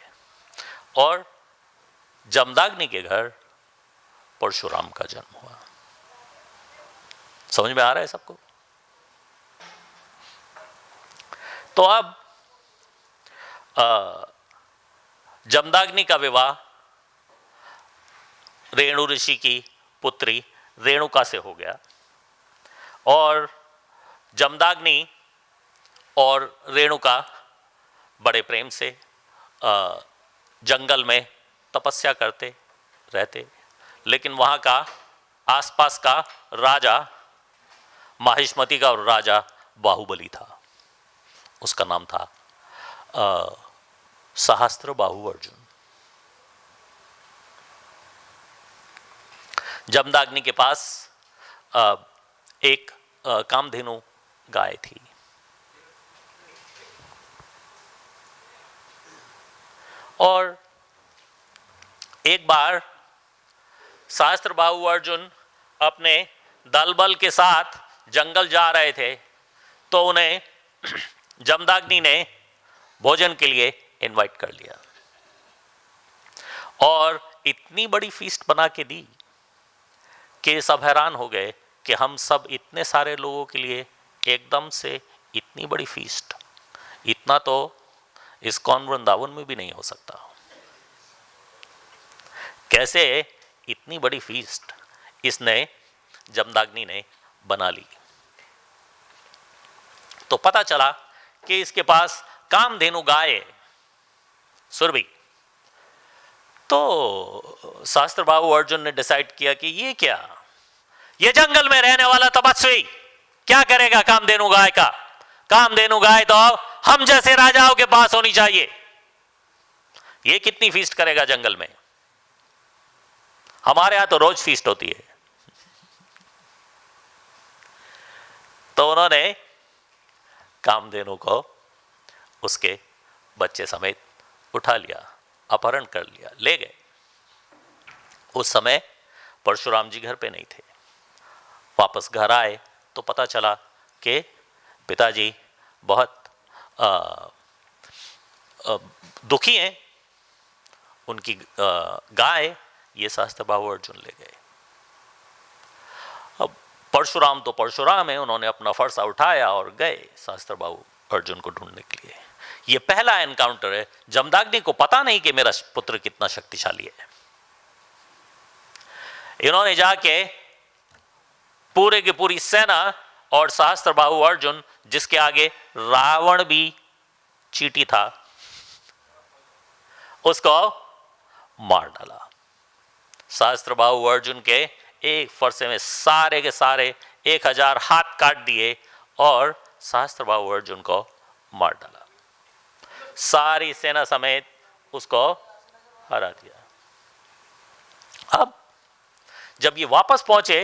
और जमदाग्नि के घर परशुराम का जन्म हुआ। समझ में आ रहा है सबको? तो अब जमदाग्नि का विवाह रेणु ऋषि की पुत्री रेणुका से हो गया। और जमदाग्नि और रेणुका बड़े प्रेम से जंगल में तपस्या करते रहते, लेकिन वहाँ का आसपास का राजा माहिष्मति का राजा बाहुबली था, उसका नाम था सहस्त्रबाहु अर्जुन। जमदाग्नि के पास एक कामधेनु गाय थी। और एक बार सहस्त्रबाहु अर्जुन अपने दल बल के साथ जंगल जा रहे थे, तो उन्हें जमदाग्नि ने भोजन के लिए इनवाइट कर लिया और इतनी बड़ी फीस्ट बना के दी कि सब हैरान हो गए कि हम सब इतने सारे लोगों के लिए एकदम से इतनी बड़ी फीस्ट, इतना तो इस्कॉन वृंदावन में भी नहीं हो सकता। कैसे इतनी बड़ी फीस्ट इसने जमदाग्नि ने बना ली। तो पता चला कि इसके पास कामधेनु गाय है, सुरभि। तो सहस्त्रबाहु अर्जुन ने डिसाइड किया कि ये क्या, ये जंगल में रहने वाला तपस्वी क्या करेगा कामधेनु गाय का? कामधेनु गाय तो हम जैसे राजाओं के पास होनी चाहिए, ये कितनी फीस्ट करेगा जंगल में? हमारे यहां तो रोज फीस्ट होती है। तो उन्होंने कामधेनु को उसके बच्चे समेत उठा लिया, अपहरण कर लिया, ले गए। उस समय परशुराम जी घर पे नहीं थे। वापस घर आए तो पता चला कि पिताजी बहुत दुखी हैं। उनकी गाय ये सहस्त्रबाहु अर्जुन ले गए। अब परशुराम तो परशुराम है, उन्होंने अपना फरसा उठाया और गए सहस्त्रबाहु अर्जुन को ढूंढने के लिए। ये पहला एनकाउंटर है। जमदाग्नि को पता नहीं कि मेरा पुत्र कितना शक्तिशाली है। इन्होंने जाके पूरे की पूरी सेना और सहस्त्रबाहु अर्जुन, जिसके आगे रावण भी चींटी था, उसको मार डाला। सहस्त्रबाहु अर्जुन के एक फरसे में सारे के सारे 1000 हाथ काट दिए और सहस्त्रबाहु अर्जुन को मार डाला। सारी सेना समेत उसको हरा दिया। अब जब ये वापस पहुंचे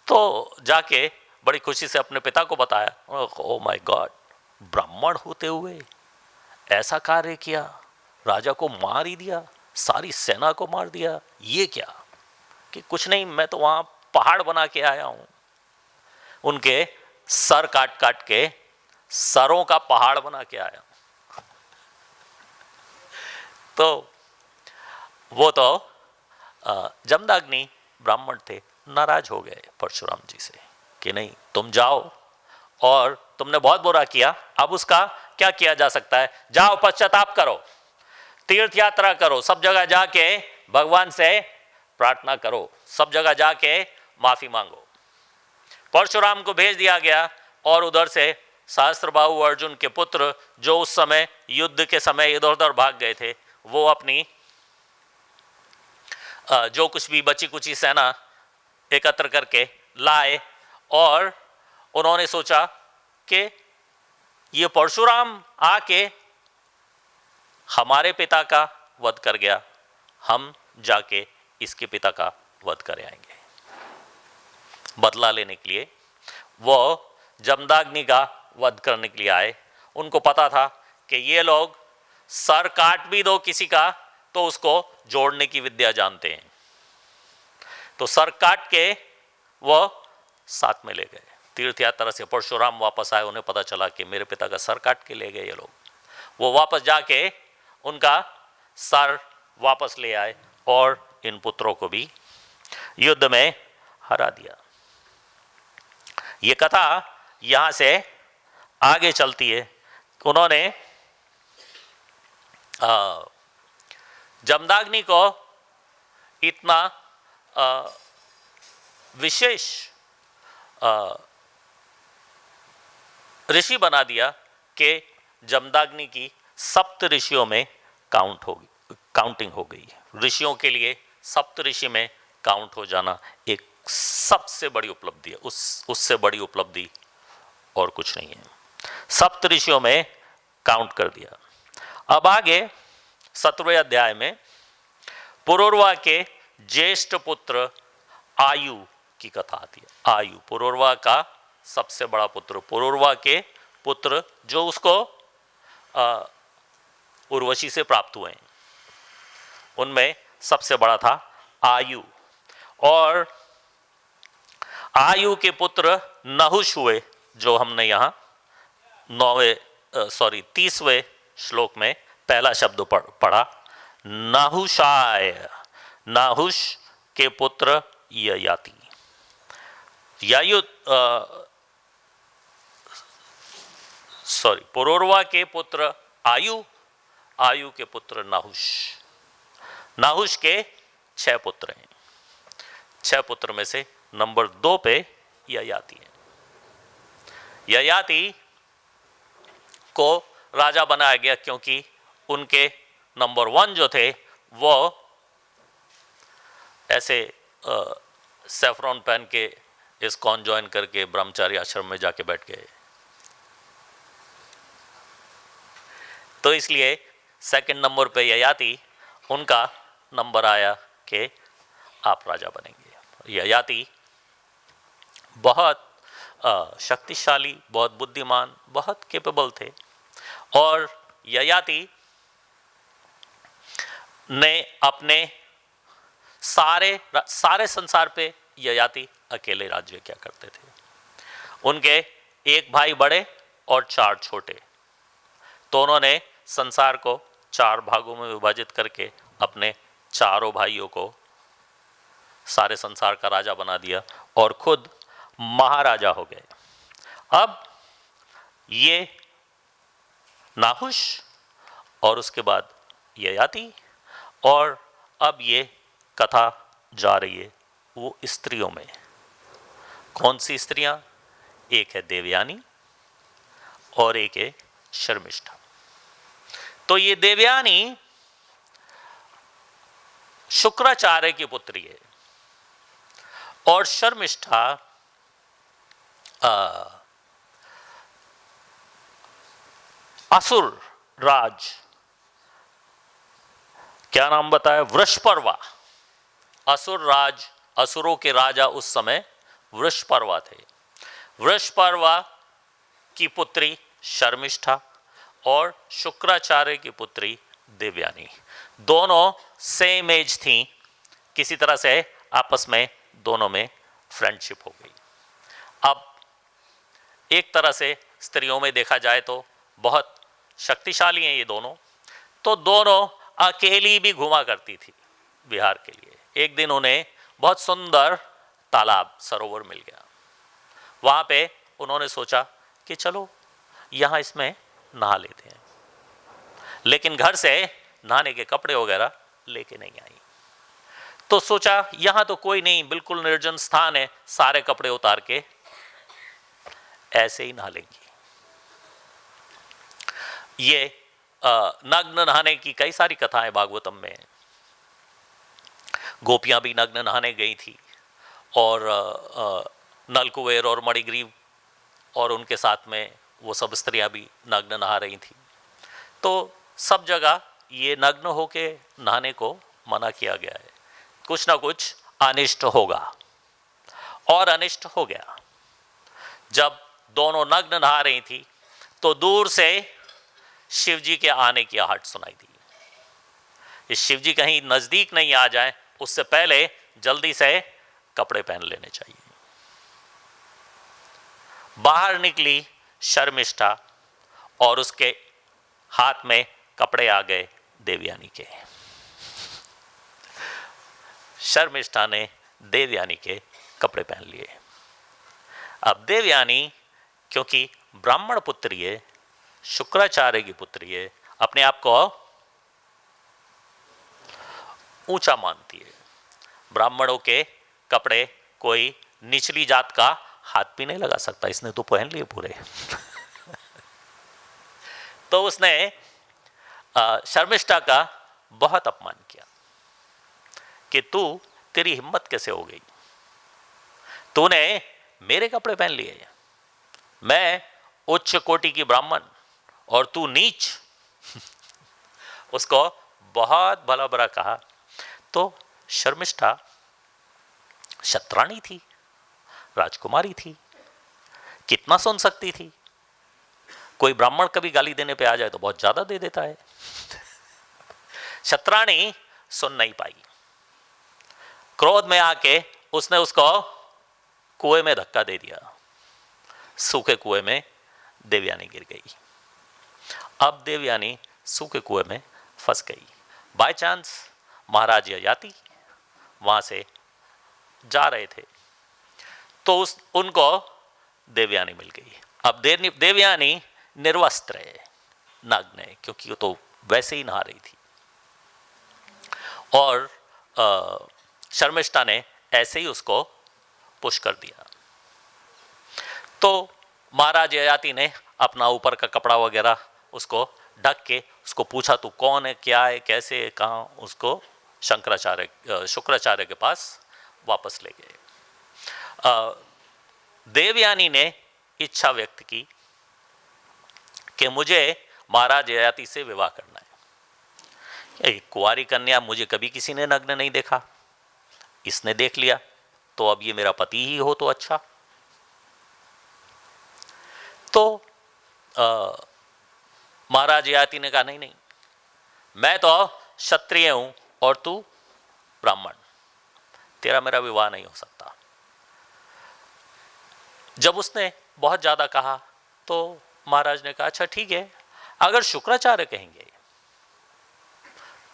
तो जाके बड़ी खुशी से अपने पिता को बताया, ओ माय गॉड, ब्राह्मण होते हुए ऐसा कार्य किया, राजा को मार ही दिया, सारी सेना को मार दिया। ये क्या? कि कुछ नहीं, मैं तो वहां पहाड़ बना के आया हूं, उनके सर काट काट के सरों का पहाड़ बना के आया। तो वो तो जमदाग्नि ब्राह्मण थे, नाराज हो गए परशुराम जी से कि नहीं, तुम जाओ और तुमने बहुत बुरा किया, अब उसका क्या किया जा सकता है? जाओ पश्चाताप करो, तीर्थ यात्रा करो, सब जगह जाके भगवान से प्रार्थना करो, सब जगह जाके माफी मांगो। परशुराम को भेज दिया गया और उधर से सहस्त्रबाहु अर्जुन के पुत्र, जो उस समय युद्ध के समय इधर उधर भाग गए थे, वो अपनी जो कुछ भी बची कुची सेना एकत्र करके लाए और उन्होंने सोचा कि ये परशुराम आके हमारे पिता का वध कर गया, हम जाके इसके पिता का वध कर आएंगे। बदला लेने के लिए वो जमदाग्नि का वध करने के लिए आए। उनको पता था कि ये लोग सर काट भी दो किसी का तो उसको जोड़ने की विद्या जानते हैं। तो सर काट के वो साथ में ले गए। तीर्थ यात्रा से परशुराम वापस आए, उन्हें पता चला कि मेरे पिता का सर काट के ले गए ये लोग। वो वापस जाके उनका सर वापस ले आए और इन पुत्रों को भी युद्ध में हरा दिया। ये कथा यहाँ से आगे चलती है। उन्होंने जमदाग्नि को इतना विशेष ऋषि बना दिया कि जमदाग्नि की सप्त ऋषियों में काउंटिंग हो गई। ऋषियों के लिए सप्त ऋषि में काउंट हो जाना एक सबसे बड़ी उपलब्धि है। उससे बड़ी उपलब्धि और कुछ नहीं है। सप्त ऋषियों में काउंट कर दिया। अब आगे 17वें अध्याय में पुरुरवा के ज्येष्ठ पुत्र आयु की कथा आती है। आयु पुरुरवा का सबसे बड़ा पुत्र, पुरुरवा के पुत्र जो उसको उर्वशी से प्राप्त हुए हैं, उनमें सबसे बड़ा था आयु। और आयु के पुत्र नहुष हुए, जो हमने यहाँ 30वें श्लोक में पहला शब्द पढ़ा, नाहुषाय। नाहुष के पुत्र ययाति। पुरुरवा के पुत्र आयु, आयु के पुत्र नाहुष। नाहुष के 6 पुत्र हैं। 6 पुत्र में से नंबर 2 पे ययाति है। ययाति को राजा बनाया गया क्योंकि उनके नंबर 1 जो थे वो ऐसे सेफ्रॉन पहन के इस्कॉन ज्वाइन करके ब्रह्मचारी आश्रम में जाके बैठ गए, तो इसलिए सेकंड नंबर पे ययाति, उनका नंबर आया कि आप राजा बनेंगे। ययाति बहुत शक्तिशाली, बहुत बुद्धिमान, बहुत कैपेबल थे। और ययाति ने अपने सारे संसार पे ययाति अकेले राज्य क्या करते थे। उनके एक भाई बड़े और 4 छोटे, तो उन्होंने संसार को 4 भागों में विभाजित करके अपने चारों भाइयों को सारे संसार का राजा बना दिया और खुद महाराजा हो गए। अब ये नाहुष और उसके बाद ययाति, और अब ये कथा जा रही है वो स्त्रियों में। कौन सी स्त्रियां? एक है देवयानी और एक है शर्मिष्ठा। तो ये देवयानी शुक्राचार्य की पुत्री है और शर्मिष्ठा असुर राज, क्या नाम बताया? वृषपर्वा। असुर राज, असुरों के राजा उस समय वृषपर्वा थे। वृषपर्वा की पुत्री शर्मिष्ठा और शुक्राचार्य की पुत्री देवयानी, दोनों सेम एज थी। किसी तरह से आपस में दोनों में फ्रेंडशिप हो गई। अब एक तरह से स्त्रियों में देखा जाए तो बहुत शक्तिशाली हैं ये दोनों, तो दोनों अकेली भी घुमा करती थी विहार के लिए। एक दिन उन्हें बहुत सुंदर तालाब, सरोवर मिल गया। वहाँ पे उन्होंने सोचा कि चलो यहाँ इसमें नहा लेते हैं, लेकिन घर से नहाने के कपड़े वगैरह लेके नहीं आई। तो सोचा यहाँ तो कोई नहीं, बिल्कुल निर्जन स्थान है, सारे कपड़े उतार के ऐसे ही नहा लेंगी। ये नग्न नहाने की कई सारी कथाएं भागवतम में हैं। गोपियां भी नग्न नहाने गई थी और नलकुबेर और मणिग्रीव और उनके साथ में वो सब स्त्रियां भी नग्न नहा रही थी। तो सब जगह ये नग्न होके नहाने को मना किया गया है। कुछ ना कुछ अनिष्ट होगा, और अनिष्ट हो गया। जब दोनों नग्न नहा रही थी तो दूर से शिवजी के आने की आहट सुनाई दी। ये शिवजी कहीं नजदीक नहीं आ जाए उससे पहले जल्दी से कपड़े पहन लेने चाहिए। बाहर निकली शर्मिष्ठा और उसके हाथ में कपड़े आ गए देवयानी के। शर्मिष्ठा ने देवयानी के कपड़े पहन लिए। अब देवयानी क्योंकि ब्राह्मण पुत्री है, शुक्राचार्य की पुत्री है, अपने आप को ऊंचा मानती है। ब्राह्मणों के कपड़े कोई निचली जात का हाथ भी नहीं लगा सकता, इसने तो पहन लिए पूरे। तो उसने शर्मिष्ठा का बहुत अपमान किया कि तेरी हिम्मत कैसे हो गई, तूने मेरे कपड़े पहन लिए, मैं उच्च कोटि की ब्राह्मण और तू नीच। उसको बहुत भला बुरा कहा। तो शर्मिष्ठा क्षत्राणी थी, राजकुमारी थी, कितना सुन सकती थी। कोई ब्राह्मण कभी गाली देने पे आ जाए तो बहुत ज्यादा दे देता है। क्षत्राणी सुन नहीं पाई। क्रोध में आके उसने उसको कुएं में धक्का दे दिया। सूखे कुएं में देवयानी गिर गई। अब देवयानी सूखे कुएं में फंस गई। बाय चांस महाराज ययाति वहां से जा रहे थे तो उनको देवयानी मिल गई। अब देवयानी निर्वस्त्र है, नग्न है, क्योंकि वो तो वैसे ही नहा रही थी। और शर्मिष्ठा ने ऐसे ही उसको पुश कर दिया। तो महाराज ययाति ने अपना ऊपर का कपड़ा वगैरह उसको ढक के उसको पूछा, तू कौन है, क्या है, कैसे है, कहाँ, उसको शुक्राचार्य के पास वापस ले गए। देवयानी ने इच्छा व्यक्त की कि मुझे महाराज ययाति से विवाह करना है। एक कुंवारी कन्या, मुझे कभी किसी ने नग्न नहीं देखा, इसने देख लिया तो अब ये मेरा पति ही हो तो अच्छा। तो महाराज ययाति ने कहा, नहीं नहीं, मैं तो क्षत्रिय हूं और तू ब्राह्मण, तेरा मेरा विवाह नहीं हो सकता। जब उसने बहुत ज्यादा कहा तो महाराज ने कहा, अच्छा ठीक है, अगर शुक्राचार्य कहेंगे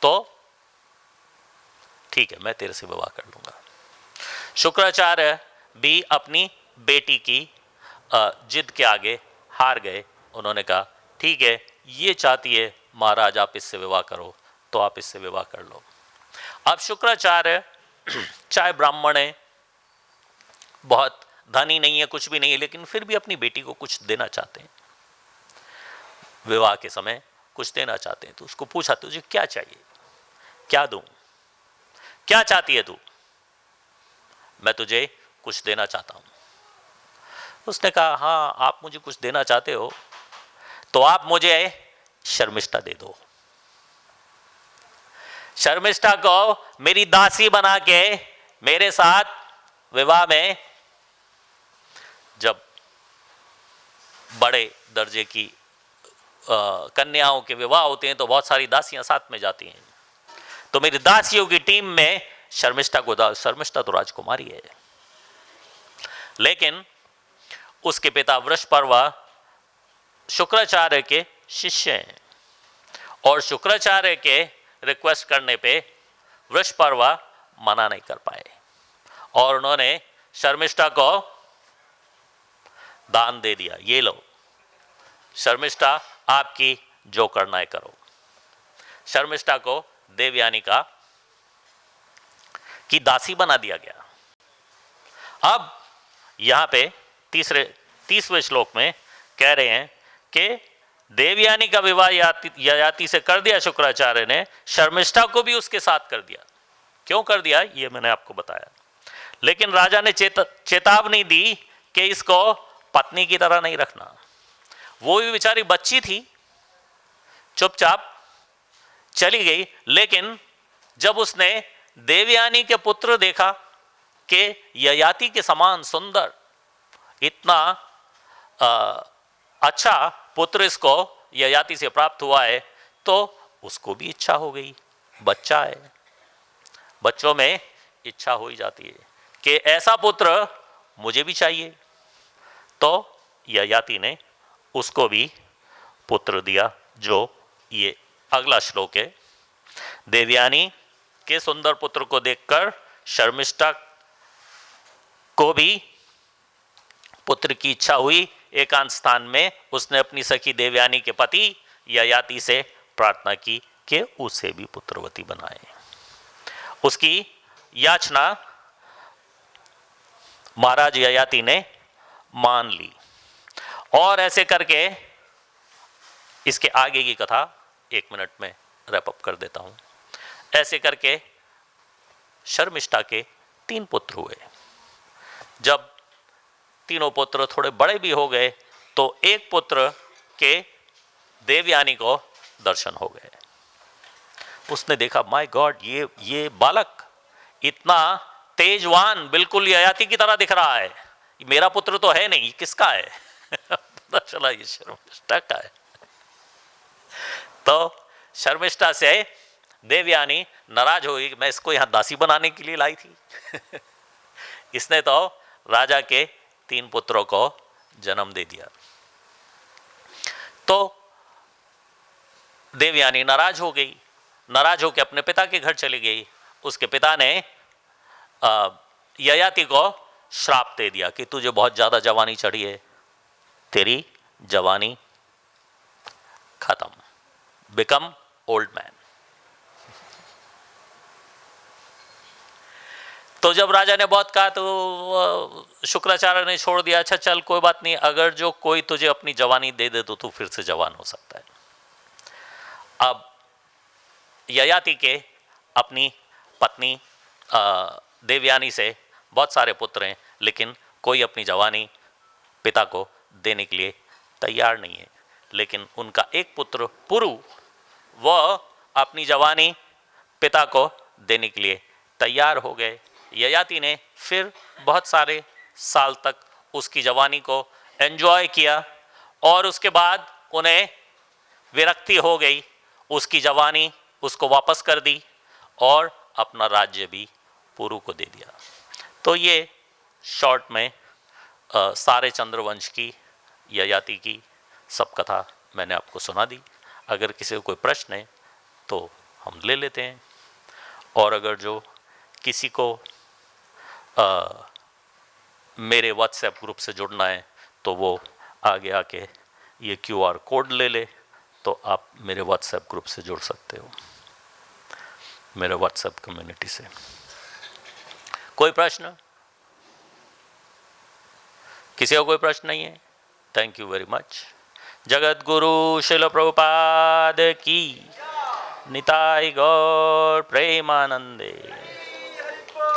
तो ठीक है, मैं तेरे से विवाह कर लूंगा। शुक्राचार्य भी अपनी बेटी की जिद के आगे हार गए। उन्होंने कहा, ठीक है, ये चाहती है महाराज आप इससे विवाह करो तो आप इससे विवाह कर लो। अब शुक्राचार्य चाहे ब्राह्मण है, बहुत धनी नहीं है, कुछ भी नहीं है, लेकिन फिर भी अपनी बेटी को कुछ देना चाहते हैं, विवाह के समय कुछ देना चाहते हैं। तो उसको पूछा, तुझे क्या चाहिए, क्या दूं, क्या चाहती है तू? मैं तुझे कुछ देना चाहता हूं। उसने कहा, हाँ आप मुझे कुछ देना चाहते हो तो आप मुझे शर्मिष्ठा दे दो। शर्मिष्ठा को मेरी दासी बना के मेरे साथ विवाह में, जब बड़े दर्जे की कन्याओं के विवाह होते हैं तो बहुत सारी दासियां साथ में जाती हैं, तो मेरी दासियों की टीम में शर्मिष्ठा तो राजकुमारी है, लेकिन उसके पिता वृषपर्वा शुक्राचार्य के शिष्य हैं और शुक्राचार्य के रिक्वेस्ट करने पे वृषपर्वा मना नहीं कर पाए और उन्होंने शर्मिष्ठा को दान दे दिया। ये लो शर्मिष्ठा, आपकी जो करना है करो। शर्मिष्ठा को देवयानी की दासी बना दिया गया। अब यहां पे 30वें श्लोक में कह रहे हैं कि देवयानी का विवाह ययाति से कर दिया शुक्राचार्य ने, शर्मिष्ठा को भी उसके साथ कर दिया। क्यों कर दिया ये मैंने आपको बताया, लेकिन राजा ने चेतावनी दी कि इसको पत्नी की तरह नहीं रखना। वो भी बेचारी बच्ची थी, चुपचाप चली गई, लेकिन जब उसने देवयानी के पुत्र देखा कि ययाति के समान सुंदर, इतना अच्छा पुत्र इसको ययाति से प्राप्त हुआ है, तो उसको भी इच्छा हो गई। बच्चा है, बच्चों में इच्छा हो ही जाती है कि ऐसा पुत्र मुझे भी चाहिए। तो ययाति ने उसको भी पुत्र दिया, जो ये अगला श्लोक है। देवयानी के सुंदर पुत्र को देखकर शर्मिष्ठा को भी पुत्र की इच्छा हुई। एकांत स्थान में उसने अपनी सखी देवयानी के पति ययाति से प्रार्थना की कि उसे भी पुत्रवती बनाए। उसकी याचना महाराज ययाति ने मान ली। और ऐसे करके इसके आगे की कथा 1 मिनट में रैप अप कर देता हूं। ऐसे करके शर्मिष्ठा के 3 पुत्र हुए। जब तीनों पुत्र थोड़े बड़े भी हो गए तो एक पुत्र के देवयानी को दर्शन हो गए। उसने देखा, माय गॉड, ये बालक इतना तेजवान, बिल्कुल ययाति की तरह दिख रहा है, मेरा पुत्र तो है नहीं, किसका है? पता चला ये शर्मिष्ठा का है। तो शर्मिष्ठा से देवयानी नाराज हुई, मैं इसको यहां दासी बनाने के लिए लाई थी। इसने तो राजा के 3 पुत्रों को जन्म दे दिया। तो देवयानी नाराज हो गई, नाराज होकर अपने पिता के घर चली गई। उसके पिता ने ययाति को श्राप दे दिया कि तुझे बहुत ज्यादा जवानी चढ़ी है, तेरी जवानी खत्म, बिकम ओल्ड मैन। तो जब राजा ने बहुत कहा तो शुक्राचार्य ने छोड़ दिया, अच्छा चल कोई बात नहीं, अगर जो कोई तुझे अपनी जवानी दे दे तो तू फिर से जवान हो सकता है। अब ययाति के अपनी पत्नी देवयानी से बहुत सारे पुत्र हैं, लेकिन कोई अपनी जवानी पिता को देने के लिए तैयार नहीं है। लेकिन उनका एक पुत्र पुरु, वह अपनी जवानी पिता को देने के लिए तैयार हो गए। ययाति ने फिर बहुत सारे साल तक उसकी जवानी को एंजॉय किया और उसके बाद उन्हें विरक्ति हो गई, उसकी जवानी उसको वापस कर दी और अपना राज्य भी पुरु को दे दिया। तो ये शॉर्ट में सारे चंद्रवंश की, ययाति की सब कथा मैंने आपको सुना दी। अगर किसी को कोई प्रश्न है तो हम ले लेते हैं, और अगर जो किसी को मेरे व्हाट्सएप ग्रुप से जुड़ना है तो वो आगे आके ये QR कोड ले ले, तो आप मेरे व्हाट्सएप ग्रुप से जुड़ सकते हो, मेरे व्हाट्सएप कम्युनिटी से। कोई प्रश्न? किसी को कोई प्रश्न नहीं है? Thank you very much. Jagat Guru शिल प्रभुपाद की निताई गौर प्रेमानंदे।